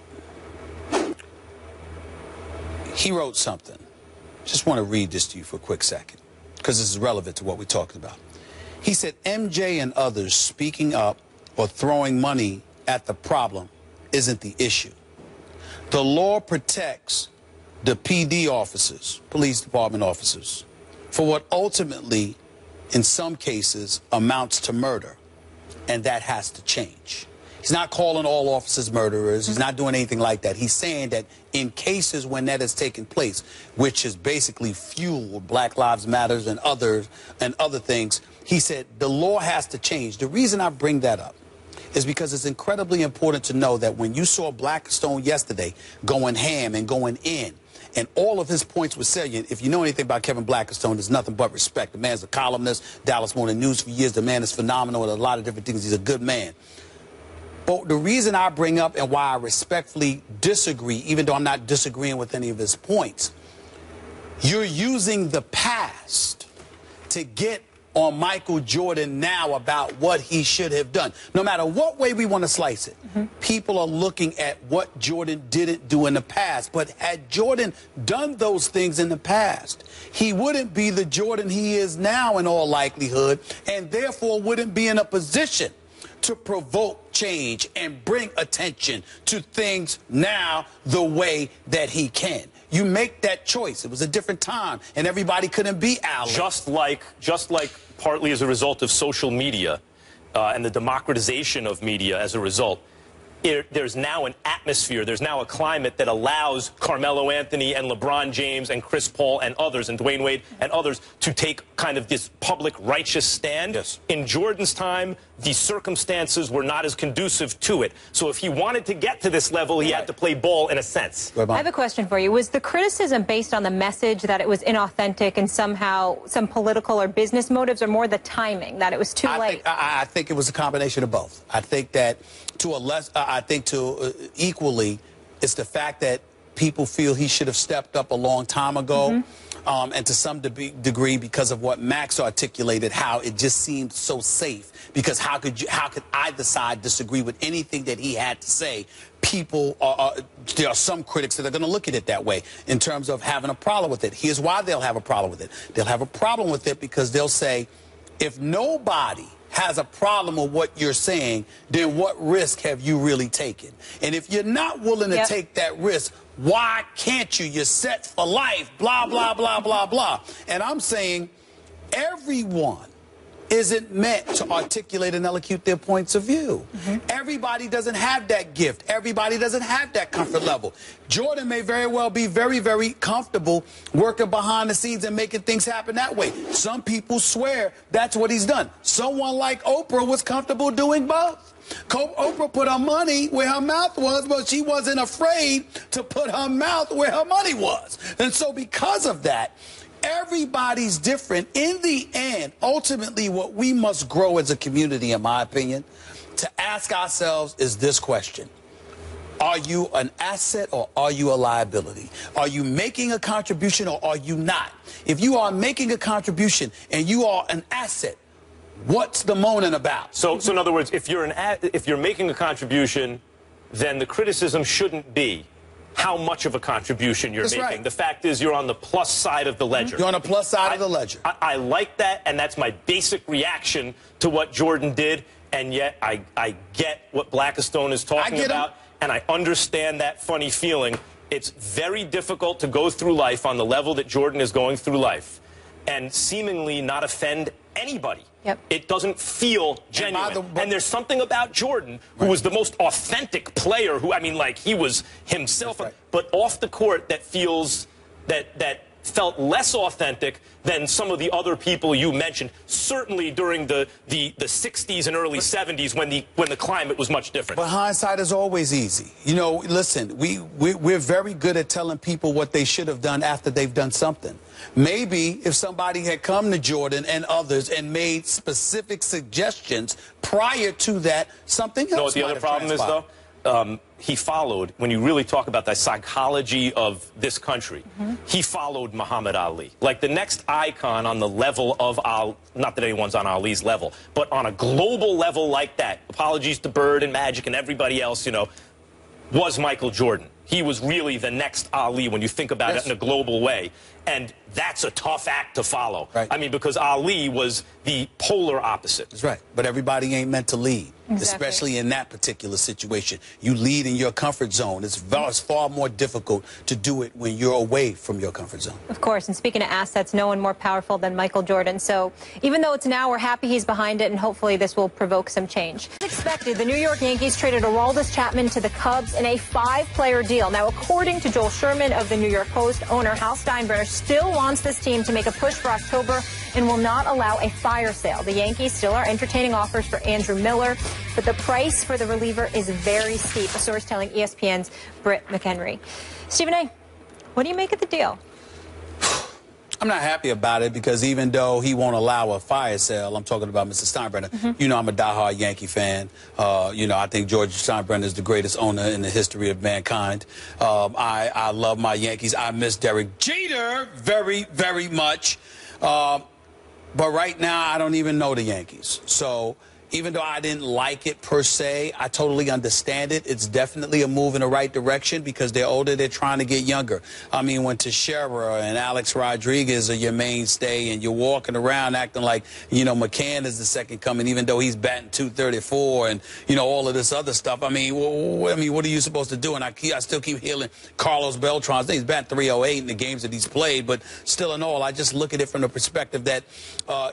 He wrote something. Just want to read this to you for a quick second, because this is relevant to what we're talking about. He said, MJ and others speaking up or throwing money at the problem isn't the issue. The law protects the PD officers, police department officers, for what ultimately, in some cases, amounts to murder. And that has to change. He's not calling all officers murderers. He's not doing anything like that. He's saying that in cases when that has taken place, which has basically fueled Black Lives Matters and other things, he said the law has to change. The reason I bring that up is because it's incredibly important to know that when you saw Blackstone yesterday going ham and going in, and all of his points were salient. If you know anything about Kevin Blackstone, there's nothing but respect. The man's a columnist, Dallas Morning News for years. The man is phenomenal at a lot of different things. He's a good man. But the reason I bring up and why I respectfully disagree, even though I'm not disagreeing with any of his points, you're using the past to get on Michael Jordan now about what he should have done. No matter what way we want to slice it, people are looking at what Jordan didn't do in the past. But had Jordan done those things in the past, he wouldn't be the Jordan he is now in all likelihood, and therefore wouldn't be in a position to provoke change and bring attention to things now the way that he can. You make that choice. It was a different time, and everybody couldn't be Allen. Just like partly as a result of social media and the democratization of media as a result, there's now an atmosphere, there's now a climate that allows Carmelo Anthony and LeBron James and Chris Paul and others and Dwayne Wade and others to take kind of this public righteous stand. Yes. In Jordan's time, the circumstances were not as conducive to it. So if he wanted to get to this level, he had to play ball in a sense. I have a question for you. Was the criticism based on the message that it was inauthentic and somehow some political or business motives, or more the timing, that it was too late? I think it was a combination of both. I think that equally, it's the fact that people feel he should have stepped up a long time ago. And to some degree, because of what Max articulated, how it just seemed so safe. Because how could either side disagree with anything that he had to say? People there are some critics that are going to look at it that way in terms of having a problem with it. Here's why they'll have a problem with it. They'll have a problem with it because they'll say, if nobody has a problem with what you're saying, then what risk have you really taken? And if you're not willing to take that risk, why can't you? You're set for life, blah, blah, blah, blah, blah. And I'm saying everyone isn't meant to articulate and elocute their points of view. Everybody doesn't have that gift. Everybody doesn't have that comfort level. Jordan may very well be very, very comfortable working behind the scenes and making things happen that way. Some people swear that's what he's done. Someone like Oprah was comfortable doing both. Oprah put her money where her mouth was, but she wasn't afraid to put her mouth where her money was. And so because of that, everybody's different. In the end, ultimately, what we must grow as a community, in my opinion, to ask ourselves is this question. Are you an asset or are you a liability? Are you making a contribution or are you not? If you are making a contribution and you are an asset, what's the moaning about? So in other words, if you're making a contribution, then the criticism shouldn't be how much of a contribution you're making. Right. The fact is you're on the plus side of the ledger. You're on the plus side of the ledger. I like that, and that's my basic reaction to what Jordan did, and yet I get what Blackstone is talking about, and I understand that funny feeling. It's very difficult to go through life on the level that Jordan is going through life and seemingly not offend anybody. It doesn't feel genuine. And there's something about Jordan, who was the most authentic player, who, I mean, like, he was himself, but off the court that feels that felt less authentic than some of the other people you mentioned, certainly during the 60s and early 70s when the climate was much different. But hindsight is always easy. You know, listen, we're very good at telling people what they should have done after they've done something. Maybe if somebody had come to Jordan and others and made specific suggestions prior to that, something else. You know what the other problem is, though? He followed, when you really talk about the psychology of this country, he followed Muhammad Ali. Like the next icon on the level of Ali, not that anyone's on Ali's level, but on a global level like that, apologies to Bird and Magic and everybody else, you know, was Michael Jordan. He was really the next Ali when you think about it in a global way. And that's a tough act to follow. I mean, because Ali was the polar opposite. That's right. But everybody ain't meant to lead. especially in that particular situation. You lead in your comfort zone. It's far more difficult to do it when you're away from your comfort zone. Of course, and speaking of assets, no one more powerful than Michael Jordan. So even though it's now, we're happy he's behind it, and hopefully this will provoke some change. As expected, the New York Yankees traded Aroldis Chapman to the Cubs in a 5-player deal. Now, according to Joel Sherman of the New York Post, owner Hal Steinbrenner still wants this team to make a push for October and will not allow a fire sale. The Yankees still are entertaining offers for Andrew Miller, but the price for the reliever is very steep, a source telling ESPN's Britt McHenry. Stephen A., what do you make of the deal? I'm not happy about it because even though he won't allow a fire sale, I'm talking about Mr. Steinbrenner. You know, I'm a diehard Yankee fan. You know, I think George Steinbrenner is the greatest owner in the history of mankind. I love my Yankees. I miss Derek Jeter very, very much. But right now, I don't even know the Yankees. So even though I didn't like it per se, I totally understand it. It's definitely a move in the right direction because they're older, they're trying to get younger. I mean, when Teixeira and Alex Rodriguez are your mainstay and you're walking around acting like, you know, McCann is the second coming, even though he's batting .234 and, you know, all of this other stuff. I mean, what are you supposed to do? And I still keep hearing Carlos Beltran's. He's batting .308 in the games that he's played, but still in all, I just look at it from the perspective that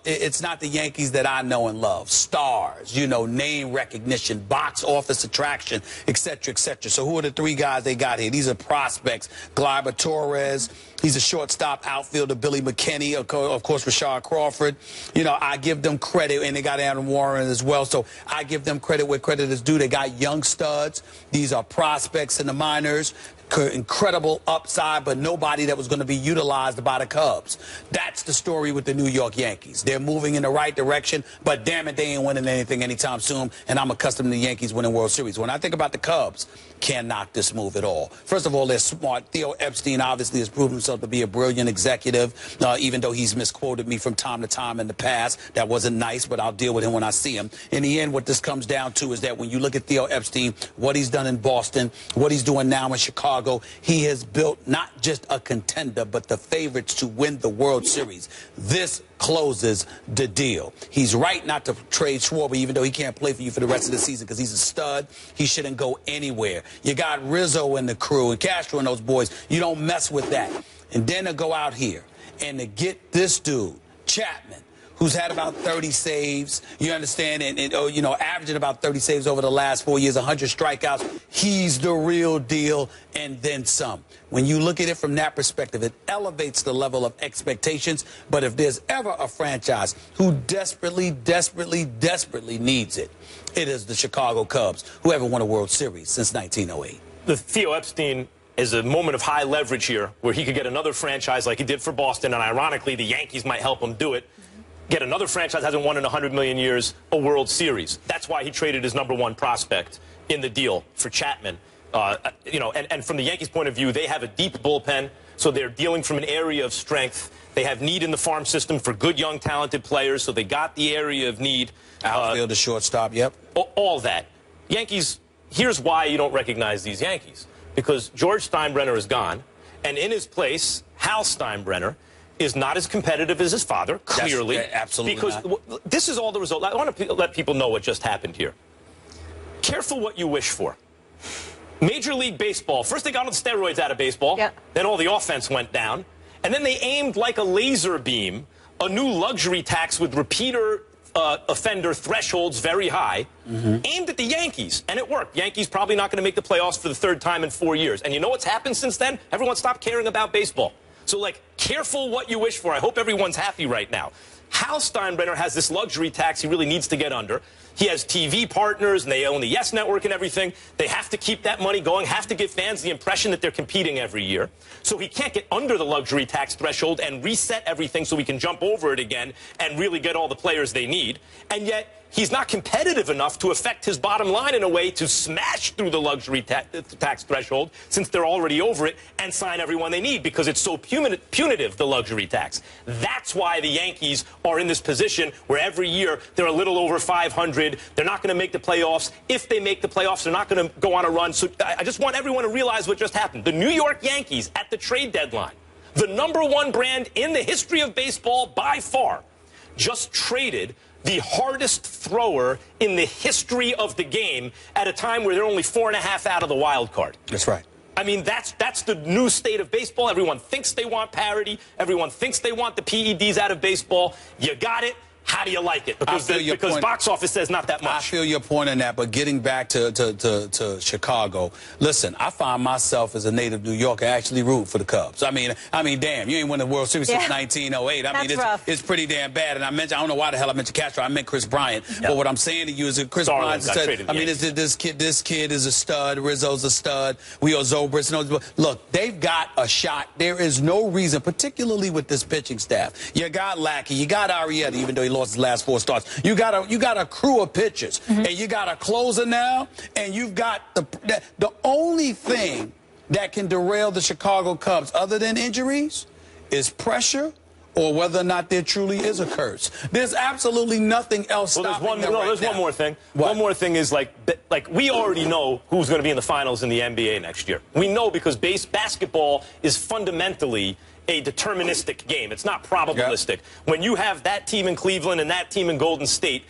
it's not the Yankees that I know and love. Stars. You know, name recognition, box office attraction, etc., etc. So who are the 3 guys they got here? These are prospects. Gleyber Torres, he's a shortstop outfielder. Billy McKinney, of course, Rashad Crawford. You know, I give them credit, and they got Adam Warren as well. So I give them credit where credit is due. They got young studs. These are prospects in the minors. Incredible upside, but nobody that was going to be utilized by the Cubs. That's the story with the New York Yankees. They're moving in the right direction, but damn it, they ain't winning anything anytime soon, and I'm accustomed to the Yankees winning World Series. When I think about the Cubs, can't knock this move at all. First of all, they're smart. Theo Epstein obviously has proven himself to be a brilliant executive, even though he's misquoted me from time to time in the past. That wasn't nice, but I'll deal with him when I see him. In the end, what this comes down to is that when you look at Theo Epstein, what he's done in Boston, what he's doing now in Chicago, he has built not just a contender, but the favorites to win the World Series. This closes the deal. He's right not to trade Schwarber, even though he can't play for you for the rest of the season because he's a stud. He shouldn't go anywhere. You got Rizzo and the crew and Castro and those boys. You don't mess with that. And then to go out here and to get this dude, Chapman, who's had about 30 saves, you understand, and you know, averaging about 30 saves over the last 4 years, 100 strikeouts. He's the real deal, and then some. When you look at it from that perspective, it elevates the level of expectations. But if there's ever a franchise who desperately, desperately, desperately needs it, it is the Chicago Cubs, who haven't won a World Series since 1908. The Theo Epstein is a moment of high leverage here where he could get another franchise like he did for Boston, and ironically, the Yankees might help him do it. Get another franchise hasn't won in 100 million years, a World Series. That's why he traded his #1 prospect in the deal for Chapman. You know, and from the Yankees' point of view, they have a deep bullpen, so they're dealing from an area of strength. They have need in the farm system for good, young, talented players, so they got the area of need. Outfield, the shortstop, yep. All that. Yankees, here's why you don't recognize these Yankees. Because George Steinbrenner is gone, and in his place, Hal Steinbrenner is not as competitive as his father, clearly. Absolutely because not. This is all the result. I want to let people know what just happened here. Careful what you wish for. Major League Baseball, first they got all the steroids out of baseball, then all the offense went down, and then they aimed like a laser beam a new luxury tax with repeater offender thresholds very high, aimed at the Yankees, and it worked. Yankees probably not going to make the playoffs for the 3rd time in 4 years. And you know what's happened since then? Everyone stopped caring about baseball. So, like, careful what you wish for. I hope everyone's happy right now. Hal Steinbrenner has this luxury tax he really needs to get under. He has TV partners, and they own the Yes Network and everything. They have to keep that money going, have to give fans the impression that they're competing every year. So he can't get under the luxury tax threshold and reset everything so he can jump over it again and really get all the players they need. And yet, he's not competitive enough to affect his bottom line in a way to smash through the luxury tax threshold, since they're already over it, and sign everyone they need because it's so punitive, the luxury tax. That's why the Yankees are in this position where every year they're a little over 500. They're not going to make the playoffs. If they make the playoffs, they're not going to go on a run. So I just want everyone to realize what just happened. The New York Yankees at the trade deadline, the #1 brand in the history of baseball by far, just traded the hardest thrower in the history of the game at a time where they're only 4.5 out of the wild card. That's right. I mean, that's the new state of baseball. Everyone thinks they want parity. Everyone thinks they want the PEDs out of baseball. You got it. How do you like it? Because box office says not that much. I feel your point on that, but getting back to Chicago, listen, I find myself as a native New Yorker actually root for the Cubs. I mean, damn, you ain't won the World Series since 1908. I mean, it's pretty damn bad. And I don't know why the hell I mentioned Castro. I meant Chris Bryant. Yep. But what I'm saying to you is that Chris Bryant said, I mean, this kid is a stud. Rizzo's a stud. We are Zobrist. Look, they've got a shot. There is no reason, particularly with this pitching staff. You got Lackey, you got Arrieta, even though he lost his last 4 starts. You got a crew of pitchers, and you got a closer now, and you've got the only thing that can derail the Chicago Cubs, other than injuries, is pressure or whether or not there truly is a curse. There's absolutely nothing else stopping them right now. One more thing. What? One more thing is like we already know who's going to be in the finals in the NBA next year. We know because basketball is fundamentally a deterministic game. It's not probabilistic. Yep. When you have that team in Cleveland and that team in Golden State,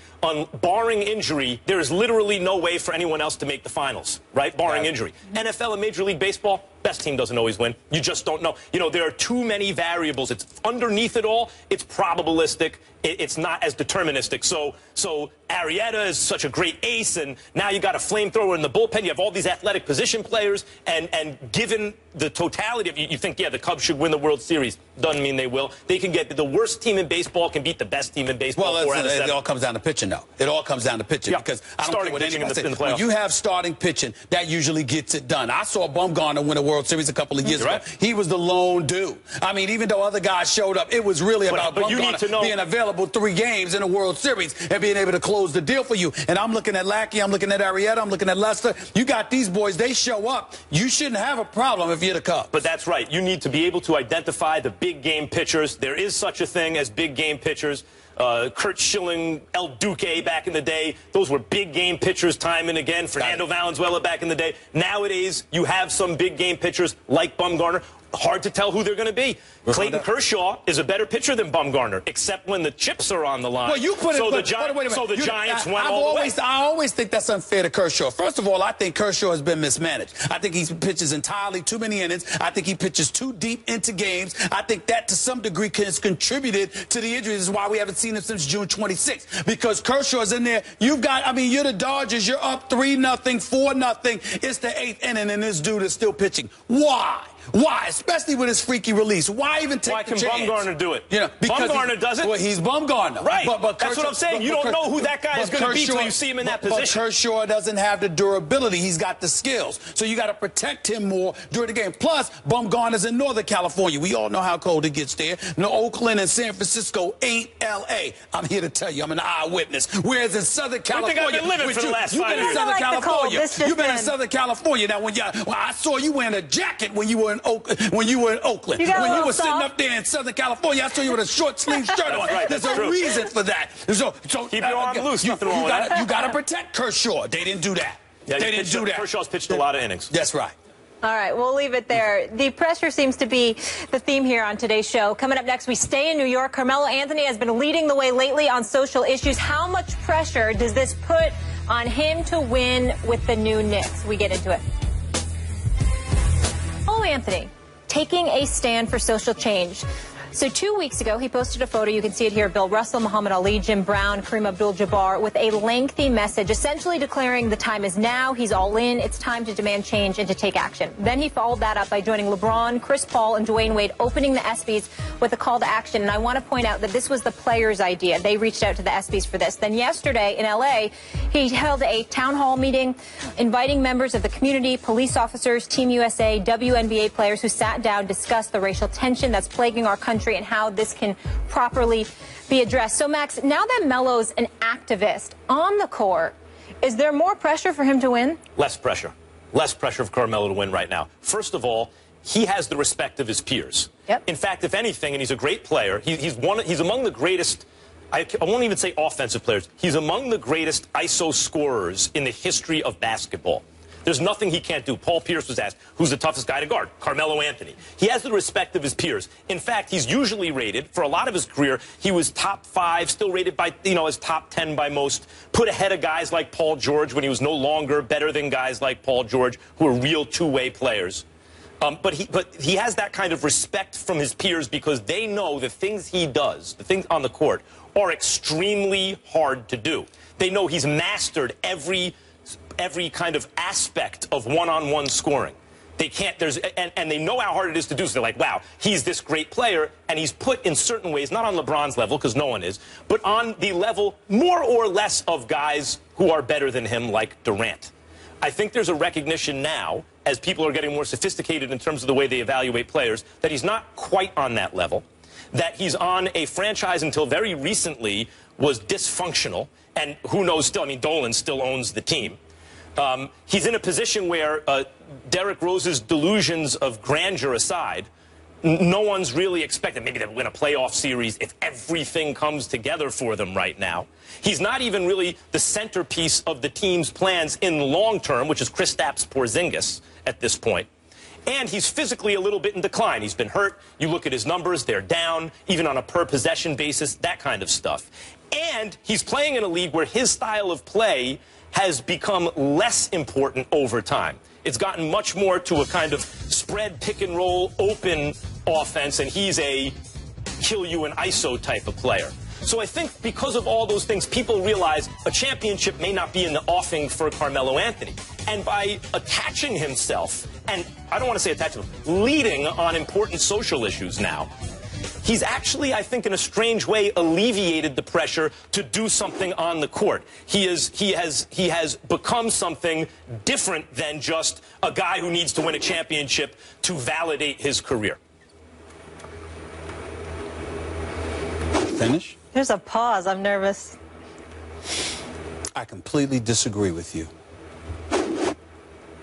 barring injury, there is literally no way for anyone else to make the finals, right? Barring injury. NFL and Major League Baseball, best team doesn't always win. You just don't know. You know, there are too many variables. It's underneath it all. It's probabilistic. It's not as deterministic. So Arrieta is such a great ace, and now you got a flamethrower in the bullpen. You have all these athletic position players, and given the totality of you think, yeah, the Cubs should win the World Series. Doesn't mean they will. They can get the worst team in baseball can beat the best team in baseball. Well, it all comes down to pitching, though. It all comes down to pitching, because I don't care what anyone says. When you have starting pitching, that usually gets it done. I saw Bumgarner win a World Series a couple of years ago. Right. He was the lone dude. I mean, even though other guys showed up, it was really about Bumgarner being available 3 games in a World Series and being able to close the deal for you. And I'm looking at Lackey, I'm looking at Arrieta, I'm looking at Lester. You got these boys, they show up. You shouldn't have a problem if you're the Cubs. But that's right. You need to be able to identify the big game pitchers. There is such a thing as big game pitchers. Kurt Schilling, El Duque back in the day. Those were big game pitchers time and again. Fernando Valenzuela back in the day. Nowadays, you have some big game pitchers like Bumgarner. Hard to tell who they're going to be. Clayton Kershaw is a better pitcher than Bumgarner, except when the chips are on the line. Well, you put it. So the Giants went all the way. I always think that's unfair to Kershaw. First of all, I think Kershaw has been mismanaged. I think he pitches entirely too many innings. I think he pitches too deep into games. I think that to some degree has contributed to the injuries. This is why we haven't seen him since June 26th. Because Kershaw's in there. You've got, I mean, you're the Dodgers. You're up 3-0, 4-0. It's the 8th inning, and this dude is still pitching. Why? Why? Especially with his freaky release. Why even take the chance? Why can Bumgarner do it? You know, because Bumgarner does it? Well, he's Bumgarner. Right. But that's what I'm saying. You don't know who that guy is going to be until you see him in that position. But Kershaw doesn't have the durability. He's got the skills. So you got to protect him more during the game. Plus, Bumgarner's in Northern California. We all know how cold it gets there. No, Oakland and San Francisco ain't L.A. I'm here to tell you. I'm an eyewitness. Whereas in Southern California, I think I've been living for the last 5 years. You've been in Southern California. You've been in Southern California. Now, I saw you wearing a jacket when you were in Oakland. When you were in Oakland, when you were sitting up there in Southern California, I saw you with a short sleeve shirt on. Right, there's a reason for that. So keep your arm loose. Nothing wrong with that. You got to protect Kershaw. They didn't do that. Yeah, they didn't do that. Kershaw's pitched a lot of innings. That's right. All right, we'll leave it there. The pressure seems to be the theme here on today's show. Coming up next, we stay in New York. Carmelo Anthony has been leading the way lately on social issues. How much pressure does this put on him to win with the new Knicks? We get into it. Carmelo Anthony taking a stand for social change. So 2 weeks ago, he posted a photo. You can see it here. Bill Russell, Muhammad Ali, Jim Brown, Kareem Abdul-Jabbar with a lengthy message, essentially declaring the time is now. He's all in. It's time to demand change and to take action. Then he followed that up by joining LeBron, Chris Paul, and Dwayne Wade, opening the ESPYs with a call to action. And I want to point out that this was the players' idea. They reached out to the ESPYs for this. Then yesterday in L.A., he held a town hall meeting inviting members of the community, police officers, Team USA, WNBA players who sat down, discussed the racial tension that's plaguing our country and how this can properly be addressed. So, Max, now that Melo's an activist on the court, is there more pressure for him to win? Less pressure. Less pressure for Carmelo to win right now. First of all, he has the respect of his peers. Yep. In fact, if anything, and he's a great player, he's among the greatest, I won't even say offensive players, he's among the greatest ISO scorers in the history of basketball. There's nothing he can't do. Paul Pierce was asked, who's the toughest guy to guard? Carmelo Anthony. He has the respect of his peers. In fact, he's usually rated, for a lot of his career, he was top 5, still rated by, as top 10 by most, put ahead of guys like Paul George when he was no longer better than guys like Paul George, who are real two-way players. But he has that kind of respect from his peers because they know the things he does, the things on the court, are extremely hard to do. They know he's mastered every kind of aspect of one-on-one scoring. They can't, and they know how hard it is to do, so they're like, wow, he's this great player, and he's put in certain ways, not on LeBron's level, because no one is, but on the level more or less of guys who are better than him, like Durant. I think there's a recognition now, as people are getting more sophisticated in terms of the way they evaluate players, that he's not quite on that level, that he's on a franchise until very recently was dysfunctional, and who knows still, I mean, Dolan still owns the team. He's in a position where Derrick Rose's delusions of grandeur aside, no one's really expected maybe to win a playoff series if everything comes together for them right now. He's not even really the centerpiece of the team's plans in the long term, which is Kristaps Porzingis at this point. And he's physically a little bit in decline. He's been hurt. You look at his numbers, they're down, even on a per-possession basis, that kind of stuff. And he's playing in a league where his style of play has become less important over time. It's gotten much more to a kind of spread, pick and roll, open offense, and he's a kill you and ISO type of player. So I think because of all those things, people realize a championship may not be in the offing for Carmelo Anthony. And by attaching himself, and I don't want to say attaching, leading on important social issues now, he's actually, I think, in a strange way, alleviated the pressure to do something on the court. He has become something different than just a guy who needs to win a championship to validate his career. Finish? There's a pause. I'm nervous. I completely disagree with you.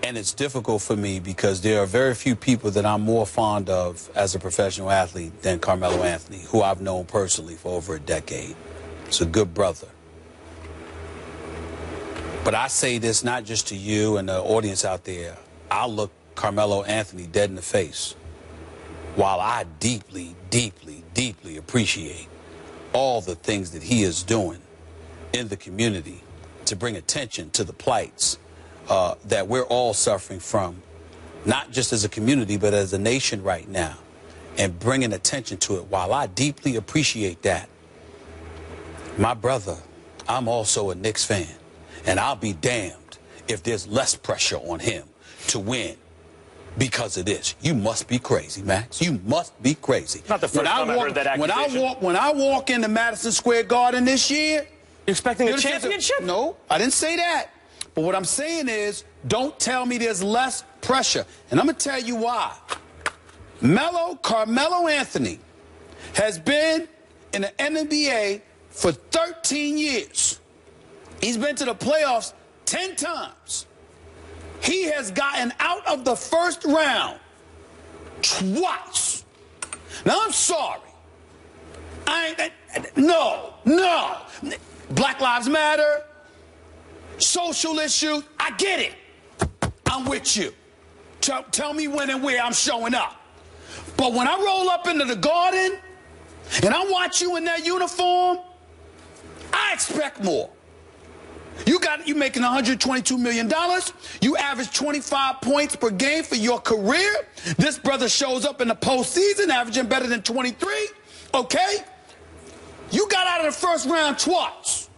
And it's difficult for me because there are very few people that I'm more fond of as a professional athlete than Carmelo Anthony, who I've known personally for over a decade. He's a good brother. But I say this not just to you and the audience out there. I'll look Carmelo Anthony dead in the face while I deeply, deeply, deeply appreciate all the things that he is doing in the community to bring attention to the plights that we're all suffering from, not just as a community, but as a nation right now, and bringing attention to it. While I deeply appreciate that, my brother, I'm also a Knicks fan, and I'll be damned if there's less pressure on him to win because of this. You must be crazy, Max. You must be crazy. Not the first time I heard that accusation. When I walk into Madison Square Garden this year, you're expecting a championship? No, I didn't say that. But what I'm saying is, don't tell me there's less pressure. And I'm going to tell you why. Carmelo Anthony has been in the NBA for 13 years. He's been to the playoffs 10 times. He has gotten out of the first round twice. Now, I'm sorry. No. Black Lives Matter, social issues, I get it. I'm with you. Tell me when and where I'm showing up. But when I roll up into the Garden and I watch you in that uniform, I expect more. You making $122 million. You average 25 points per game for your career. This brother shows up in the postseason averaging better than 23. Okay? You got out of the first round twice.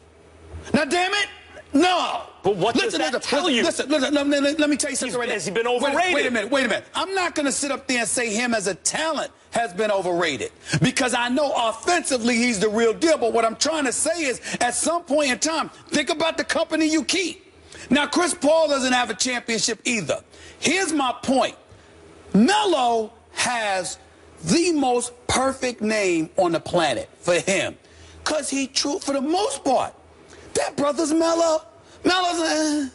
Now, damn it, no. But what does that tell you? Listen, let me tell you something right now. Has he been overrated? Wait a minute. I'm not going to sit up there and say him as a talent has been overrated because I know offensively he's the real deal. But what I'm trying to say is at some point in time, think about the company you keep. Now, Chris Paul doesn't have a championship either. Here's my point. Melo has the most perfect name on the planet for him because for the most part, that brother's Melo. Melo's,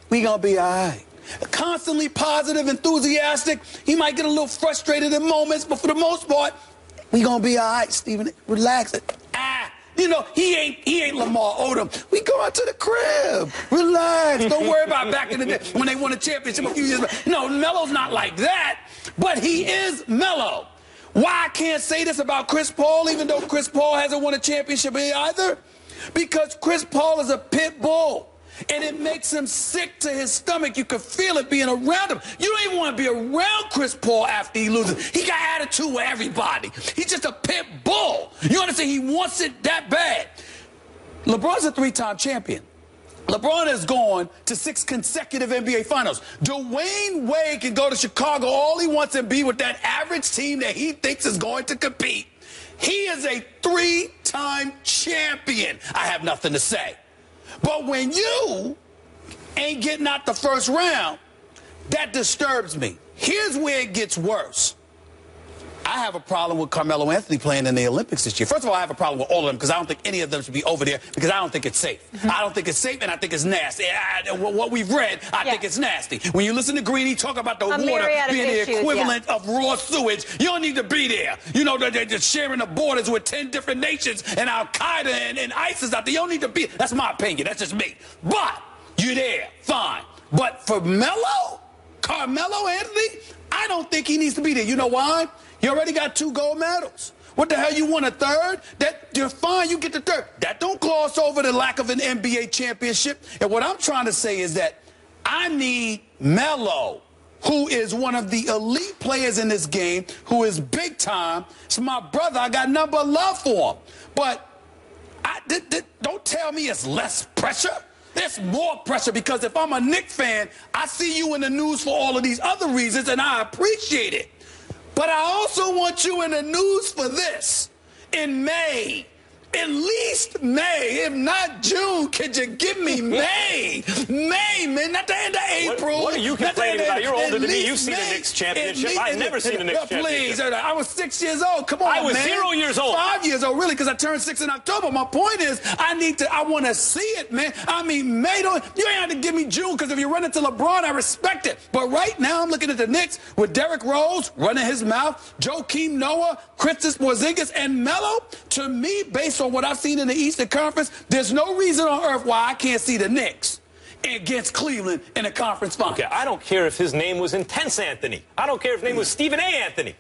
we gonna be all right. Constantly positive, enthusiastic. He might get a little frustrated in moments, but for the most part, we gonna be all right, Stephen. Relax. You know, he ain't Lamar Odom. We go out to the crib. Relax. Don't worry about back in the day when they won a championship a few years ago. No, Melo's not like that, but he is Melo. Why I can't say this about Chris Paul, even though Chris Paul hasn't won a championship either? Because Chris Paul is a pit bull. And it makes him sick to his stomach. You can feel it being around him. You don't even want to be around Chris Paul after he loses. He got attitude with everybody. He's just a pit bull. You understand? He wants it that bad. LeBron's a 3-time champion. LeBron has gone to 6 consecutive NBA Finals. Dwayne Wade can go to Chicago all he wants and be with that average team that he thinks is going to compete. He is a 3-time champion. I have nothing to say. But when you ain't getting out the first round, that disturbs me. Here's where it gets worse. I have a problem with Carmelo Anthony playing in the Olympics this year. First of all, I have a problem with all of them because I don't think any of them should be over there because I don't think it's safe. I don't think it's safe, and I think it's nasty. What we've read, I think it's nasty. When you listen to Greeny talk about the water being the equivalent of raw sewage, you don't need to be there. You know, they're just sharing the borders with 10 different nations and Al-Qaeda and ISIS out there. You don't need to be. That's my opinion. That's just me. But you're there. Fine. But for Carmelo Anthony, I don't think he needs to be there. You know why? You already got 2 gold medals. What the hell, you want a third? That you're fine, you get the third. That don't gloss over the lack of an NBA championship. And what I'm trying to say is that I need Melo, who is one of the elite players in this game, who is big time. It's my brother. I got nothing but love for him. But don't tell me it's less pressure. There's more pressure because if I'm a Knicks fan, I see you in the news for all of these other reasons, and I appreciate it. But I also want you in the news for this. In May, at least May, if not June, could you give me May? May, man, not the end of April. What are you complaining about? You're older than me. You've seen the Knicks championship. I've never seen the Knicks championship. Please, I was 6 years old. Come on, man. I was 0 years old. 5 years old, really, because I turned 6 in October. My point is, I want to see it, man. I mean, May, you ain't have to give me June, because if you run into LeBron, I respect it. But right now, I'm looking at the Knicks with Derrick Rose running his mouth, Joakim Noah, Kristaps Porzingis, and Melo. To me, based on what I've seen in the Eastern Conference, there's no reason on earth why I can't see the Knicks against Cleveland in the conference final. Okay, I don't care if his name was Intense Anthony. I don't care if his name was Stephen A. Anthony.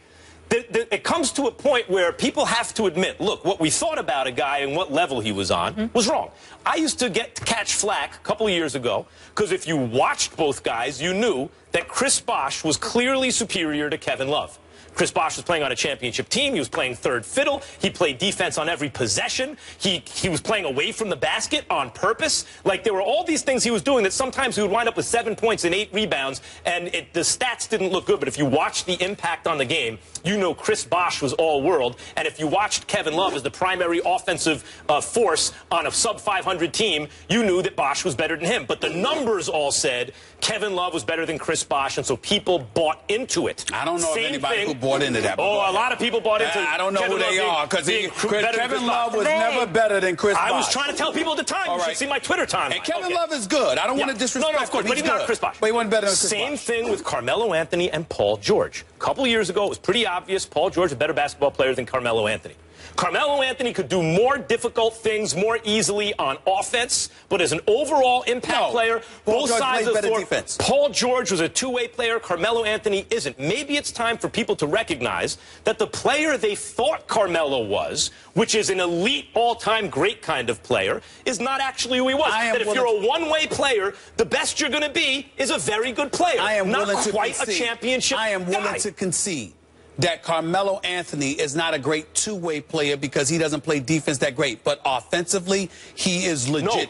It comes to a point where people have to admit, look, what we thought about a guy and what level he was on was wrong. I used to catch flack a couple of years ago because if you watched both guys, you knew that Chris Bosh was clearly superior to Kevin Love. Chris Bosh was playing on a championship team. He was playing third fiddle. He played defense on every possession. He was playing away from the basket on purpose. Like, there were all these things he was doing that sometimes he would wind up with 7 points and 8 rebounds, and the stats didn't look good. But if you watched the impact on the game, you know Chris Bosh was all-world. And if you watched Kevin Love as the primary offensive force on a sub-500 team, you knew that Bosh was better than him. But the numbers all said Kevin Love was better than Chris Bosh, and so people bought into it. I don't know if anybody who bought into that. Oh, a lot of people bought into it. I don't know who they are, because Kevin Love was never better than Chris Bosh. I was trying to tell people at the time. You should see my Twitter timeline. And Kevin Love is good. I don't want to disrespect him. No, of course, but he's not Chris Bosh. But he wasn't better than Chris Bosh. Same thing with Carmelo Anthony and Paul George. A couple of years ago, it was pretty obvious Paul George is a better basketball player than Carmelo Anthony. Carmelo Anthony could do more difficult things more easily on offense, but as an overall impact player, both sides of the floor, Paul George was a two-way player. Carmelo Anthony isn't. Maybe it's time for people to recognize that the player they thought Carmelo was, which is an elite, all-time great kind of player, is not actually who he was. That if you're a one-way player, the best you're going to be is a very good player. I am not willing to quite concede. A championship I am willing to concede that Carmelo Anthony is not a great two-way player because he doesn't play defense that great. But offensively, he is legit. No,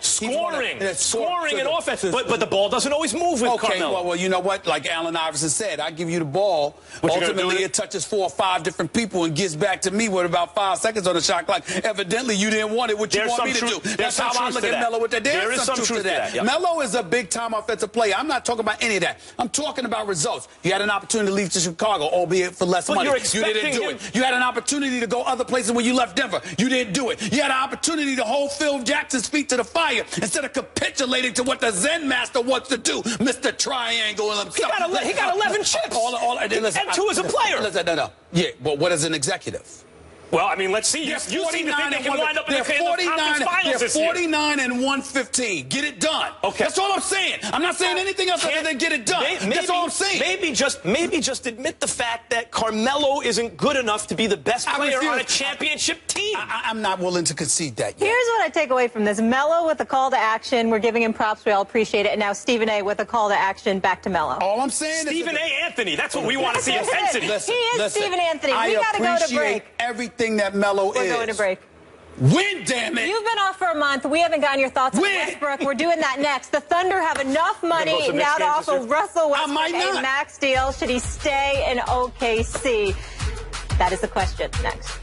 scoring and offense. But the ball doesn't always move with Carmelo. Well, you know what? Like Allen Iverson said, I give you the ball. Ultimately, it touches 4 or 5 different people and gets back to me with about 5 seconds on the shot clock. Evidently, you didn't want it. What you want me to do? That's how I look at Melo with that. There is some truth to that. Melo is a big-time offensive player. I'm not talking about any of that. I'm talking about results. You had an opportunity to leave to Chicago, albeit for less money. You didn't do it. You had an opportunity to go other places when you left Denver. You didn't do it. You had an opportunity to hold Phil Jackson's feet to the fire instead of capitulating to what the Zen master wants to do, Mr. Triangle himself. He got 11 chips. And 2 as a player. No. Yeah, but what is an executive? Well, I mean, let's see. You seem to think they can wind up in the conference finals this year. They're 49 and 115. Get it done. Okay. That's all I'm saying. I'm not saying anything else other than get it done. That's all I'm saying. Maybe just admit the fact that Carmelo isn't good enough to be the best player on a championship team. I'm not willing to concede that yet. Here's what I take away from this. Melo with a call to action. We're giving him props. We all appreciate it. And now Stephen A. with a call to action back to Melo. All I'm saying is Stephen A. Anthony. That's what we want to see. Intensity. He is Stephen Anthony. We got to go to break. I appreciate everything that Melo is. We're going to break. Win, damn it! You've been off for a month. We haven't gotten your thoughts on Westbrook. We're doing that next. The Thunder have enough money now to offer Russell Westbrook a max deal. Should he stay in OKC? That is the question. Next.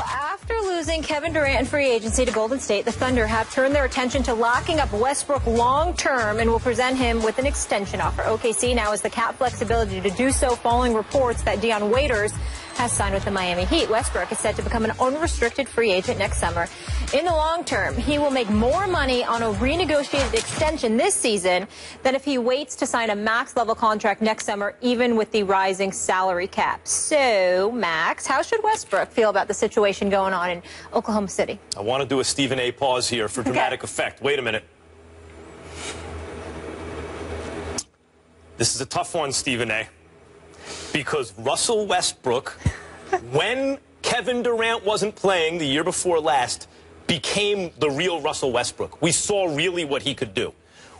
After losing Kevin Durant in free agency to Golden State, the Thunder have turned their attention to locking up Westbrook long-term and will present him with an extension offer. OKC now has the cap flexibility to do so following reports that Dion Waiters has signed with the Miami Heat. Westbrook is set to become an unrestricted free agent next summer. In the long term, he will make more money on a renegotiated extension this season than if he waits to sign a max-level contract next summer, even with the rising salary cap. So, Max, how should Westbrook feel about the situation going on in Oklahoma City? I want to do a Stephen A. pause here for dramatic effect. Wait a minute. This is a tough one, Stephen A. Because Russell Westbrook, when Kevin Durant wasn't playing the year before last, became the real Russell Westbrook. We saw really what he could do.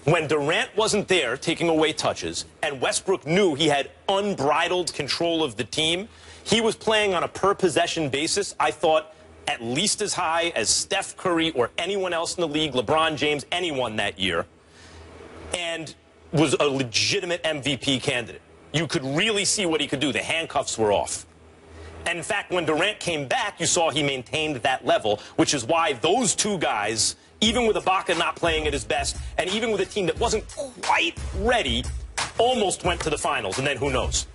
When Durant wasn't there taking away touches, and Westbrook knew he had unbridled control of the team, he was playing on a per-possession basis, I thought, at least as high as Steph Curry or anyone else in the league, LeBron James, anyone that year, and was a legitimate MVP candidate. You could really see what he could do. The handcuffs were off. And in fact, when Durant came back, you saw he maintained that level, which is why those two guys, even with Ibaka not playing at his best, and even with a team that wasn't quite ready, almost went to the finals. And then who knows?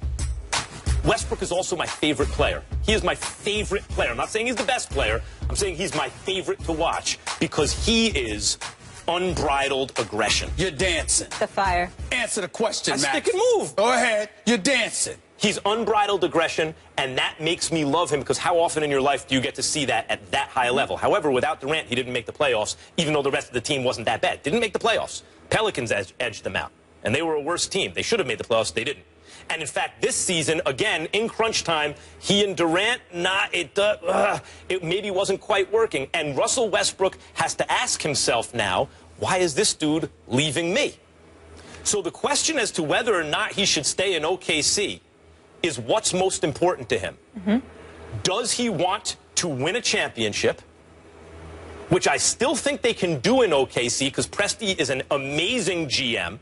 Westbrook is also my favorite player. He is my favorite player. I'm not saying he's the best player. I'm saying he's my favorite to watch because he is unbridled aggression. You're dancing. The fire. Answer the question, Max. Stick and move. Go ahead. You're dancing. He's unbridled aggression, and that makes me love him because how often in your life do you get to see that at that high a level? However, without Durant, he didn't make the playoffs, even though the rest of the team wasn't that bad. Didn't make the playoffs. Pelicans edged them out, and they were a worse team. They should have made the playoffs. They didn't. And in fact, this season, again, in crunch time, he and Durant, it maybe wasn't quite working. And Russell Westbrook has to ask himself now, why is this dude leaving me? So the question as to whether or not he should stay in OKC is what's most important to him. Does he want to win a championship, which I still think they can do in OKC because Presti is an amazing GM,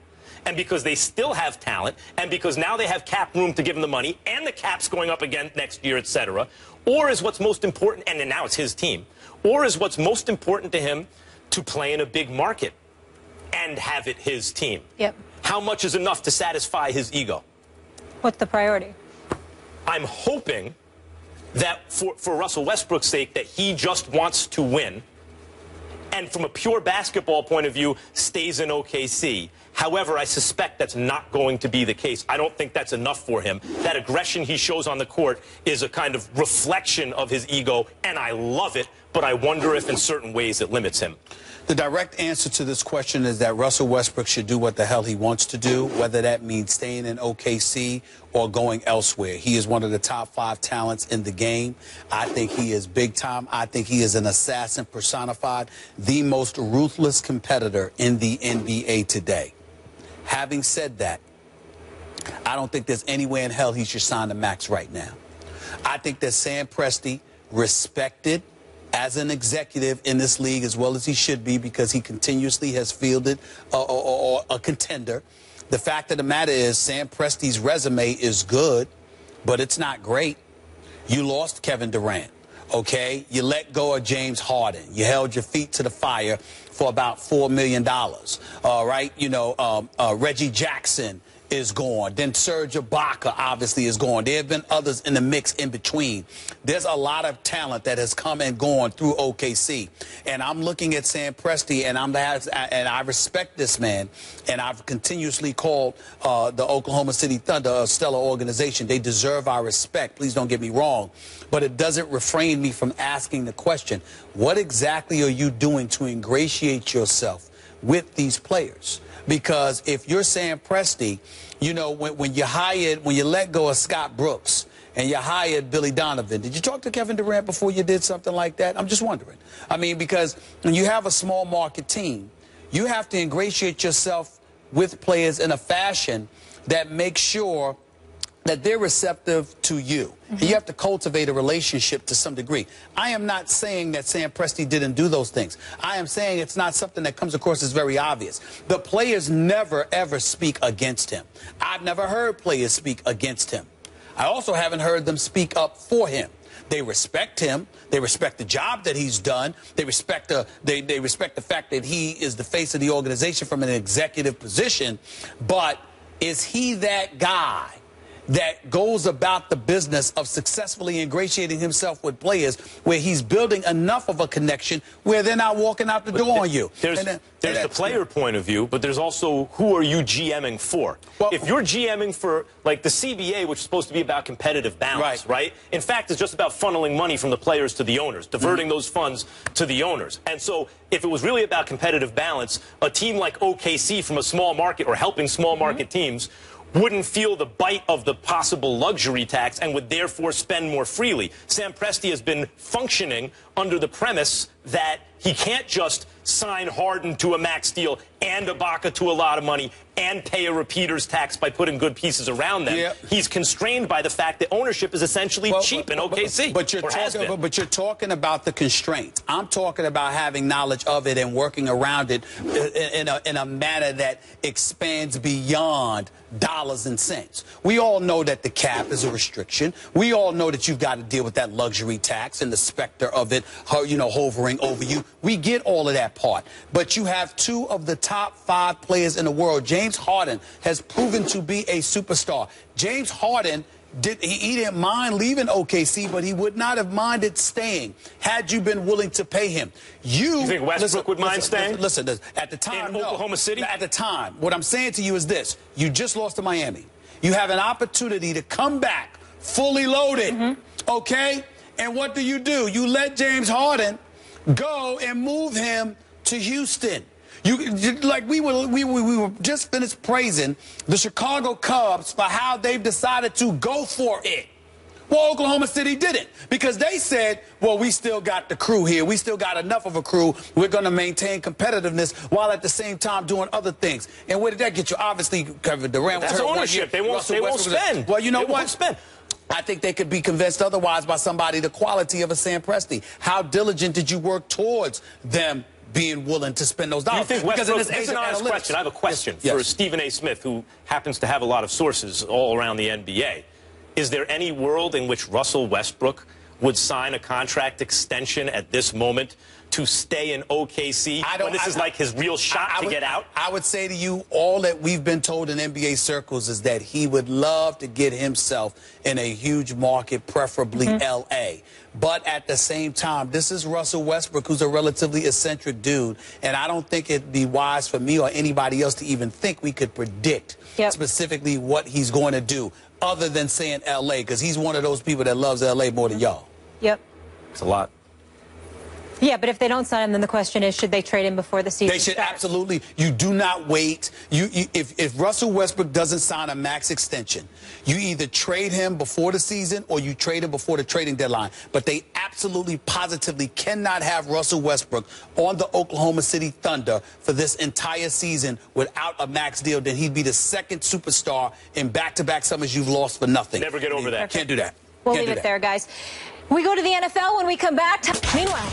and because they still have talent, and because now they have cap room to give him the money, and the cap's going up again next year, etc. Or is what's most important, and now it's his team, or is what's most important to him to play in a big market and have it his team? Yep. How much is enough to satisfy his ego? What's the priority? I'm hoping that for Russell Westbrook's sake, that he just wants to win, and from a pure basketball point of view, stays in OKC. However, I suspect that's not going to be the case. I don't think that's enough for him. That aggression he shows on the court is a kind of reflection of his ego, and I love it, but I wonder if in certain ways it limits him. The direct answer to this question is that Russell Westbrook should do what the hell he wants to do, whether that means staying in OKC or going elsewhere. He is one of the top 5 talents in the game. I think he is big time. I think he is an assassin personified, the most ruthless competitor in the NBA today. Having said that, I don't think there's any way in hell he should sign the max right now. I think that Sam Presti, respected as an executive in this league as well as he should be because he continuously has fielded a contender. The fact of the matter is Sam Presti's resume is good, but it's not great. You lost Kevin Durant, okay? You let go of James Harden. You held your feet to the fire for about $4 million, all right? You know, Reggie Jackson is gone. Then Serge Ibaka obviously is gone. There have been others in the mix in between. There's a lot of talent that has come and gone through OKC. And I'm looking at Sam Presti, and I respect this man. And I've continuously called the Oklahoma City Thunder a stellar organization. They deserve our respect. Please don't get me wrong. But it doesn't refrain me from asking the question, what exactly are you doing to ingratiate yourself with these players? Because if you're Sam Presti, you know, when you let go of Scott Brooks and you hired Billy Donovan, did you talk to Kevin Durant before you did something like that? I'm just wondering. I mean, because when you have a small market team, you have to ingratiate yourself with players in a fashion that makes sure that they're receptive to you. And you have to cultivate a relationship to some degree. I am not saying that Sam Presti didn't do those things. I am saying it's not something that comes across as very obvious. The players never, ever speak against him. I've never heard players speak against him. I also haven't heard them speak up for him. They respect him. They respect the job that he's done. They respect the fact that he is the face of the organization from an executive position. But is he that guy that goes about the business of successfully ingratiating himself with players where he's building enough of a connection where they're not walking out the door on you? There's the player point of view, but there's also who are you GMing for? Well, if you're GMing for, like, the CBA, which is supposed to be about competitive balance, right? In fact, it's just about funneling money from the players to the owners, diverting those funds to the owners. And so if it was really about competitive balance, a team like OKC from a small market or helping small market teams wouldn't feel the bite of the possible luxury tax and would therefore spend more freely. Sam Presti has been functioning under the premise that he can't just sign Harden to a max deal and Ibaka to a lot of money and pay a repeater's tax by putting good pieces around them. Yep. He's constrained by the fact that ownership is essentially cheap in OKC. But you're talking about the constraints. I'm talking about having knowledge of it and working around it in a manner that expands beyond dollars and cents. We all know that the cap is a restriction. We all know that you've got to deal with that luxury tax and the specter of it, you know, hovering over you. We get all of that part. But you have two of the top 5 players in the world. James Harden has proven to be a superstar. James Harden, he didn't mind leaving OKC, but he would not have minded staying had you been willing to pay him. You think Westbrook would mind staying? Listen, at the time, in Oklahoma City? At the time. What I'm saying to you is this. You just lost to Miami. You have an opportunity to come back fully loaded, okay? And what do? You let James Harden go and move him to Houston. We were just finished praising the Chicago Cubs for how they've decided to go for it. Well, Oklahoma City didn't, because they said, well, we still got the crew here. We still got enough of a crew. We're going to maintain competitiveness while at the same time doing other things. And where did that get you? Obviously, Kevin Durant was hurt. That's ownership. They won't spend. Well, you know what? I think they could be convinced otherwise by somebody the quality of a Sam Presti. How diligent did you work towards them being willing to spend those dollars? You think Westbrook, it's an honest question. I have a question for Stephen A. Smith, who happens to have a lot of sources all around the NBA. Is there any world in which Russell Westbrook would sign a contract extension at this moment to stay in OKC when this is like his real shot to get out? I would say to you, all that we've been told in NBA circles is that he would love to get himself in a huge market, preferably L.A. But at the same time, this is Russell Westbrook, who's a relatively eccentric dude, and I don't think it'd be wise for me or anybody else to even think we could predict specifically what he's going to do, other than saying L.A., because he's one of those people that loves L.A. more than y'all. Yep. It's a lot. Yeah, but if they don't sign him, then the question is, should they trade him before the season They should starts? absolutely. You do not wait. If Russell Westbrook doesn't sign a max extension, you either trade him before the season or you trade him before the trading deadline. But they absolutely, positively cannot have Russell Westbrook on the Oklahoma City Thunder for this entire season without a max deal. Then he'd be the second superstar in back-to-back summers you've lost for nothing. Never get over that. Can't do that. We'll leave it there, guys. We go to the NFL when we come back. Meanwhile,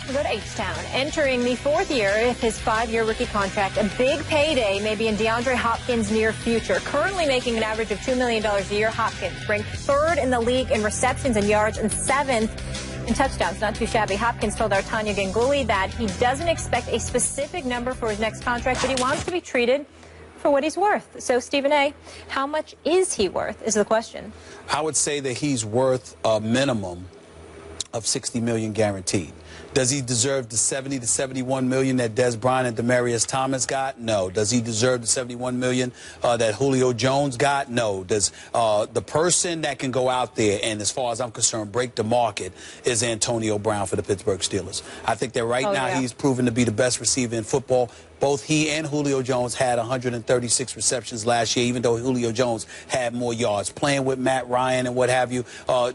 we go to H-Town. Entering the 4th year of his 5-year rookie contract, a big payday may be in DeAndre Hopkins' near future. Currently making an average of $2 million a year, Hopkins ranked 3rd in the league in receptions and yards and 7th in touchdowns. Not too shabby. Hopkins told our Tanya Ganguly that he doesn't expect a specific number for his next contract, but he wants to be treated for what he's worth. So, Stephen A., how much is he worth is the question. I would say that he's worth a minimum of $60 million guaranteed. Does he deserve the $70 to $71 million that Des Bryant and Demaryius Thomas got? No. Does he deserve the $71 million that Julio Jones got? No. Does the person that can go out there and, as far as I'm concerned, break the market is Antonio Brown for the Pittsburgh Steelers. I think that right now he's proven to be the best receiver in football. Both he and Julio Jones had 136 receptions last year, even though Julio Jones had more yards. Playing with Matt Ryan and what have you,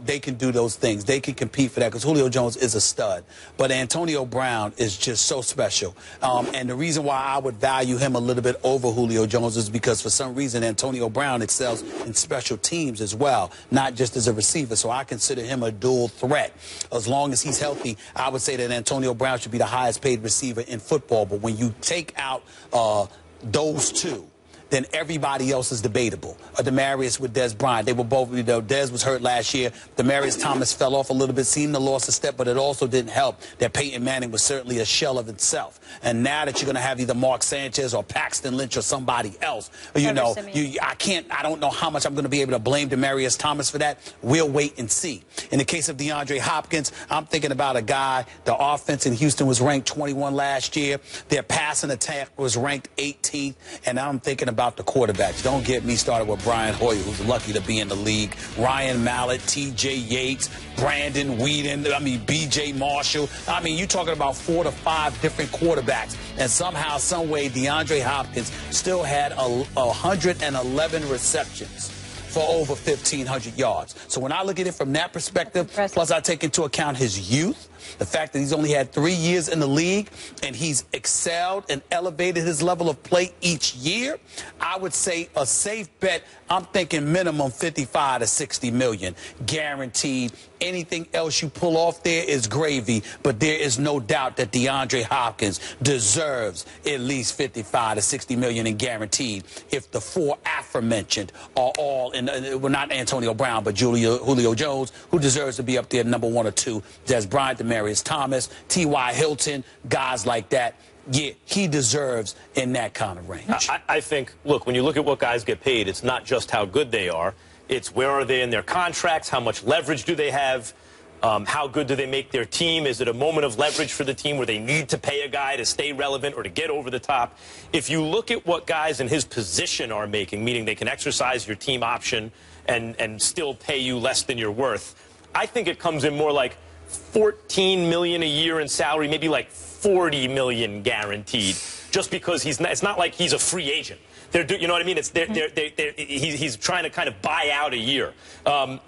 they can do those things. They can compete for that because Julio Jones is a stud. But Antonio Brown is just so special. And the reason why I would value him a little bit over Julio Jones is because for some reason Antonio Brown excels in special teams as well, not just as a receiver. So I consider him a dual threat. As long as he's healthy, I would say that Antonio Brown should be the highest paid receiver in football. But when you take out those two, then everybody else is debatable. Demaryius with Des Bryant, they were both, you know, Des was hurt last year. Demaryius Thomas fell off a little bit, seemed to lost a step, but it also didn't help that Peyton Manning was certainly a shell of itself. And now that you're going to have either Mark Sanchez or Paxton Lynch or somebody else, you know, I don't know how much I'm going to be able to blame Demaryius Thomas for that. We'll wait and see. In the case of DeAndre Hopkins, I'm thinking about a guy, the offense in Houston was ranked 21 last year. Their passing attack was ranked 18th, and I'm thinking about the quarterbacks. Don't get me started with Brian Hoyer, who's lucky to be in the league. Ryan Mallett, T.J. Yates, Brandon Whedon, B.J. Marshall. You're talking about 4 to 5 different quarterbacks. And somehow, some way, DeAndre Hopkins still had 111 receptions for over 1,500 yards. So when I look at it from that perspective, plus I take into account his youth, the fact that he's only had 3 years in the league and he's excelled and elevated his level of play each year, I would say a safe bet, I'm thinking minimum 55 to 60 million guaranteed. Anything else you pull off there is gravy, but there is no doubt that DeAndre Hopkins deserves at least 55 to 60 million in guaranteed if the four aforementioned are all in, well, not Antonio Brown, but Julio Jones, who deserves to be up there number 1 or 2, Des Bryant, Demaryius Thomas, T.Y. Hilton, guys like that. Yeah, he deserves in that kind of range. I think, look, when you look at what guys get paid, it's not just how good they are. It's where are they in their contracts, how much leverage do they have, how good do they make their team? Is it a moment of leverage for the team where they need to pay a guy to stay relevant or to get over the top? If you look at what guys in his position are making, meaning they can exercise your team option and still pay you less than you're worth, I think it comes in more like $14 million a year in salary, maybe like $40 million guaranteed, just because it's not like he's a free agent. You know what I mean? He's trying to kind of buy out a year. And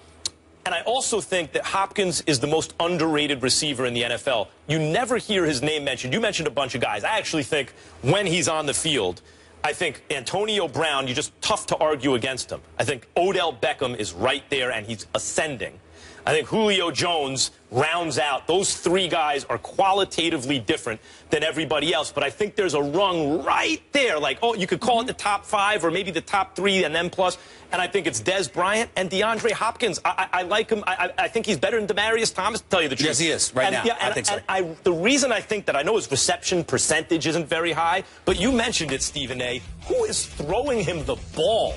I also think that Hopkins is the most underrated receiver in the NFL. You never hear his name mentioned. You mentioned a bunch of guys. I actually think when he's on the field, I think Antonio Brown, you're just tough to argue against him. I think Odell Beckham is right there, and he's ascending. I think Julio Jones rounds out. Those 3 guys are qualitatively different than everybody else. But I think there's a rung right there. Like, oh, you could call it the top 5 or maybe the top 3 and then plus. And I think it's Des Bryant and DeAndre Hopkins. I like him. I think he's better than Demaryius Thomas, to tell you the truth. Yes, he is right now. Yeah, I think so. The reason I think that, I know his reception percentage isn't very high, but you mentioned it, Stephen A. Who is throwing him the ball?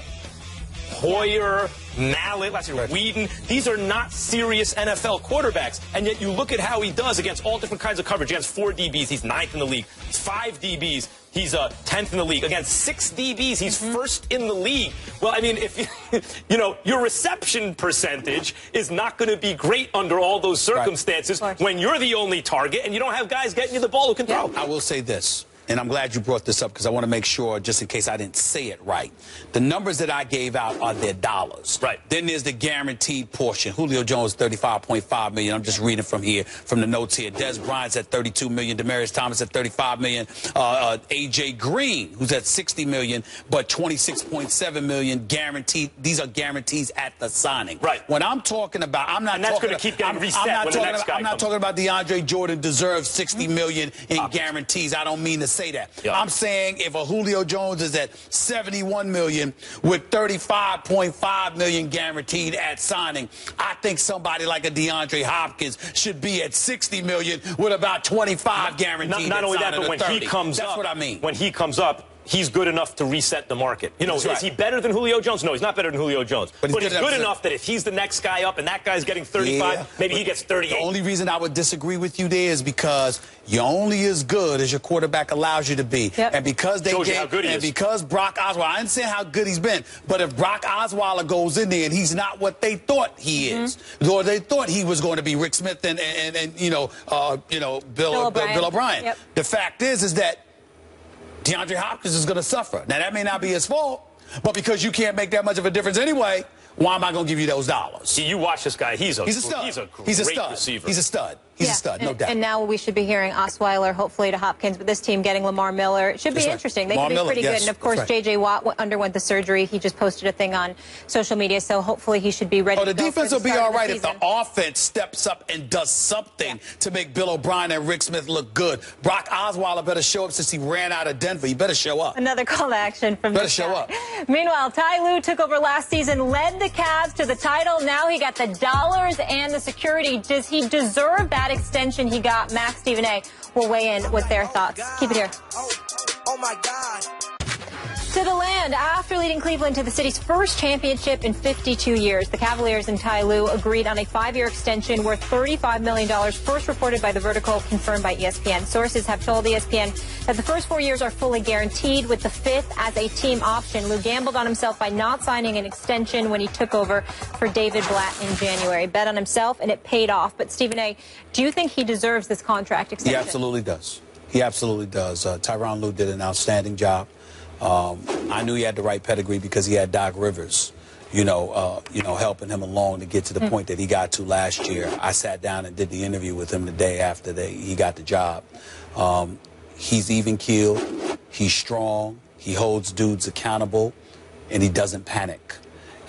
Hoyer, Mallett, Whedon. These are not serious NFL quarterbacks. And yet you look at how he does against all different kinds of coverage. Against 4 DBs, he's 9th in the league. 5 DBs, he's 10th in the league. Against 6 DBs, he's 1st in the league. Well, I mean, if you know, your reception percentage is not going to be great under all those circumstances when you're the only target and you don't have guys getting you the ball who can throw. I will say this. And I'm glad you brought this up because I want to make sure, just in case I didn't say it right, the numbers that I gave out are their dollars. Right. Then there's the guaranteed portion. Julio Jones, $35.5 million. I'm just reading from here, from the notes here. Des Bryant's at $32 million. Demaryius Thomas at $35 million. A.J. Green, who's at $60 million, but $26.7 million guaranteed. These are guarantees at the signing. Right. When I'm talking about, I'm not. And that's going to keep getting reset when the next guy I'm not talking about DeAndre Jordan deserves $60 million in guarantees. I don't mean to say that. Yeah. I'm saying if a Julio Jones is at $71 million with $35.5 million guaranteed at signing, I think somebody like a DeAndre Hopkins should be at $60 million with about 25 guaranteed. Not only that, but when he comes up, that's what I mean. When he comes up, he's good enough to reset the market. You know, That's is he better than Julio Jones? No, he's not better than Julio Jones. But he's good enough that if he's the next guy up and that guy's getting 35, maybe he gets 38. The only reason I would disagree with you there is because you're only as good as your quarterback allows you to be. Yep. And because they Shows you how good he is. because Brock Osweiler, I didn't say how good he's been, but if Brock Osweiler goes in there and he's not what they thought he is, or they thought he was going to be Rick Smith and Bill O'Brien. Yep. The fact is that DeAndre Hopkins is going to suffer. Now, that may not be his fault, but because you can't make that much of a difference anyway, why am I going to give you those dollars? See, you watch this guy. He's a stud. He's a great receiver. He's a stud. He's a stud, no doubt. And now we should be hearing Osweiler, hopefully, to Hopkins. But this team getting Lamar Miller, it should be interesting. They could be pretty good. And, of course, J.J. Watt underwent the surgery. He just posted a thing on social media. So hopefully he should be ready to go. The defense will be all right if the offense steps up and does something to make Bill O'Brien and Rick Smith look good. Brock Osweiler better show up since he ran out of Denver. He better show up. Another call to action from Better show up. Meanwhile, Ty Lue took over last season, led the Cavs to the title. Now he got the dollars and the security. Does he deserve that extension he got? Max, Stephen A. will weigh in with their thoughts. Keep it here. Oh my God. To the land, after leading Cleveland to the city's first championship in 52 years, the Cavaliers and Ty Lue agreed on a 5-year extension worth $35 million, first reported by The Vertical, confirmed by ESPN. Sources have told ESPN that the first 4 years are fully guaranteed, with the 5th as a team option. Lue gambled on himself by not signing an extension when he took over for David Blatt in January. Bet on himself, and it paid off. But, Stephen A., do you think he deserves this contract extension? He absolutely does. He absolutely does. Tyronn Lue did an outstanding job. I knew he had the right pedigree because he had Doc Rivers, helping him along to get to the point that he got to last year. I sat down and did the interview with him the day after he got the job. He's even-keeled. He's strong. He holds dudes accountable, and he doesn't panic.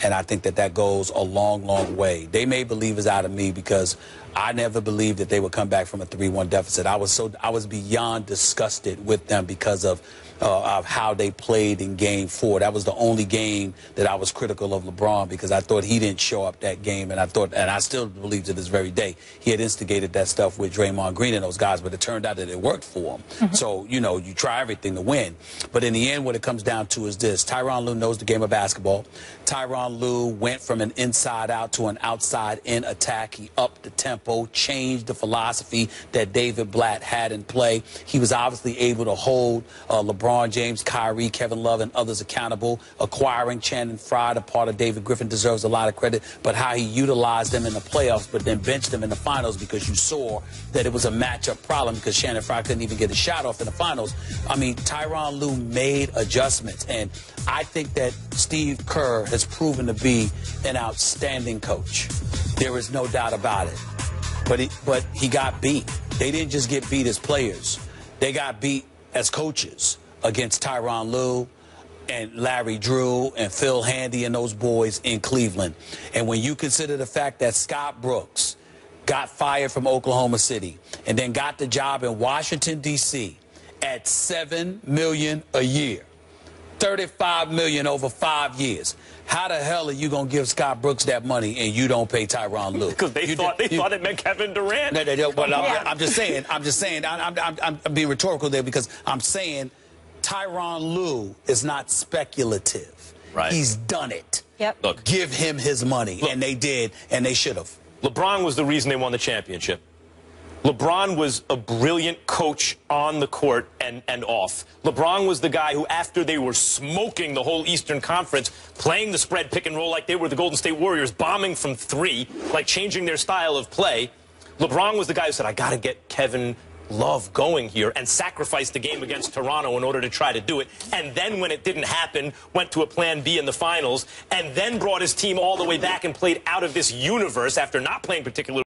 And I think that goes a long, long way. They made believers out of me because I never believed that they would come back from a 3-1 deficit. I was beyond disgusted with them because of how they played in Game 4. That was the only game that I was critical of LeBron because I thought he didn't show up that game, and I still believe to this very day he had instigated that stuff with Draymond Green and those guys, but it turned out that it worked for him. So, you try everything to win. But in the end, what it comes down to is this. Tyronn Lue knows the game of basketball. Tyronn Lue went from an inside-out to an outside-in attack. He upped the tempo, changed the philosophy that David Blatt had in play. He was obviously able to hold LeBron James, Kyrie, Kevin Love, and others accountable. Acquiring Channing Frye, the part of David Griffin, deserves a lot of credit. But how he utilized them in the playoffs, but then benched them in the finals because you saw that it was a matchup problem because Channing Frye couldn't even get a shot off in the finals. I mean, Tyronn Lue made adjustments, and I think that Steve Kerr has proven to be an outstanding coach. There is no doubt about it. But he got beat. They didn't just get beat as players. They got beat as coaches against Tyronn Lue and Larry Drew and Phil Handy and those boys in Cleveland. And when you consider the fact that Scott Brooks got fired from Oklahoma City and then got the job in Washington, D.C. at $7 million a year, $35 million over 5 years. How the hell are you going to give Scott Brooks that money and you don't pay Tyronn Lue? Because they thought it meant Kevin Durant. No, well, I'm just saying. I'm being rhetorical there because I'm saying Tyronn Lue is not speculative. Right. He's done it. Yep. Look, give him his money, and they did, and they should have. LeBron was the reason they won the championship. LeBron was a brilliant coach on the court and off. LeBron was the guy who, after they were smoking the whole Eastern Conference, playing the spread pick and roll like they were the Golden State Warriors, bombing from 3, like changing their style of play, LeBron was the guy who said, I got to get Kevin Love going here, and sacrificed the game against Toronto in order to try to do it. And then when it didn't happen, went to a plan B in the finals, and then brought his team all the way back and played out of this universe after not playing particularly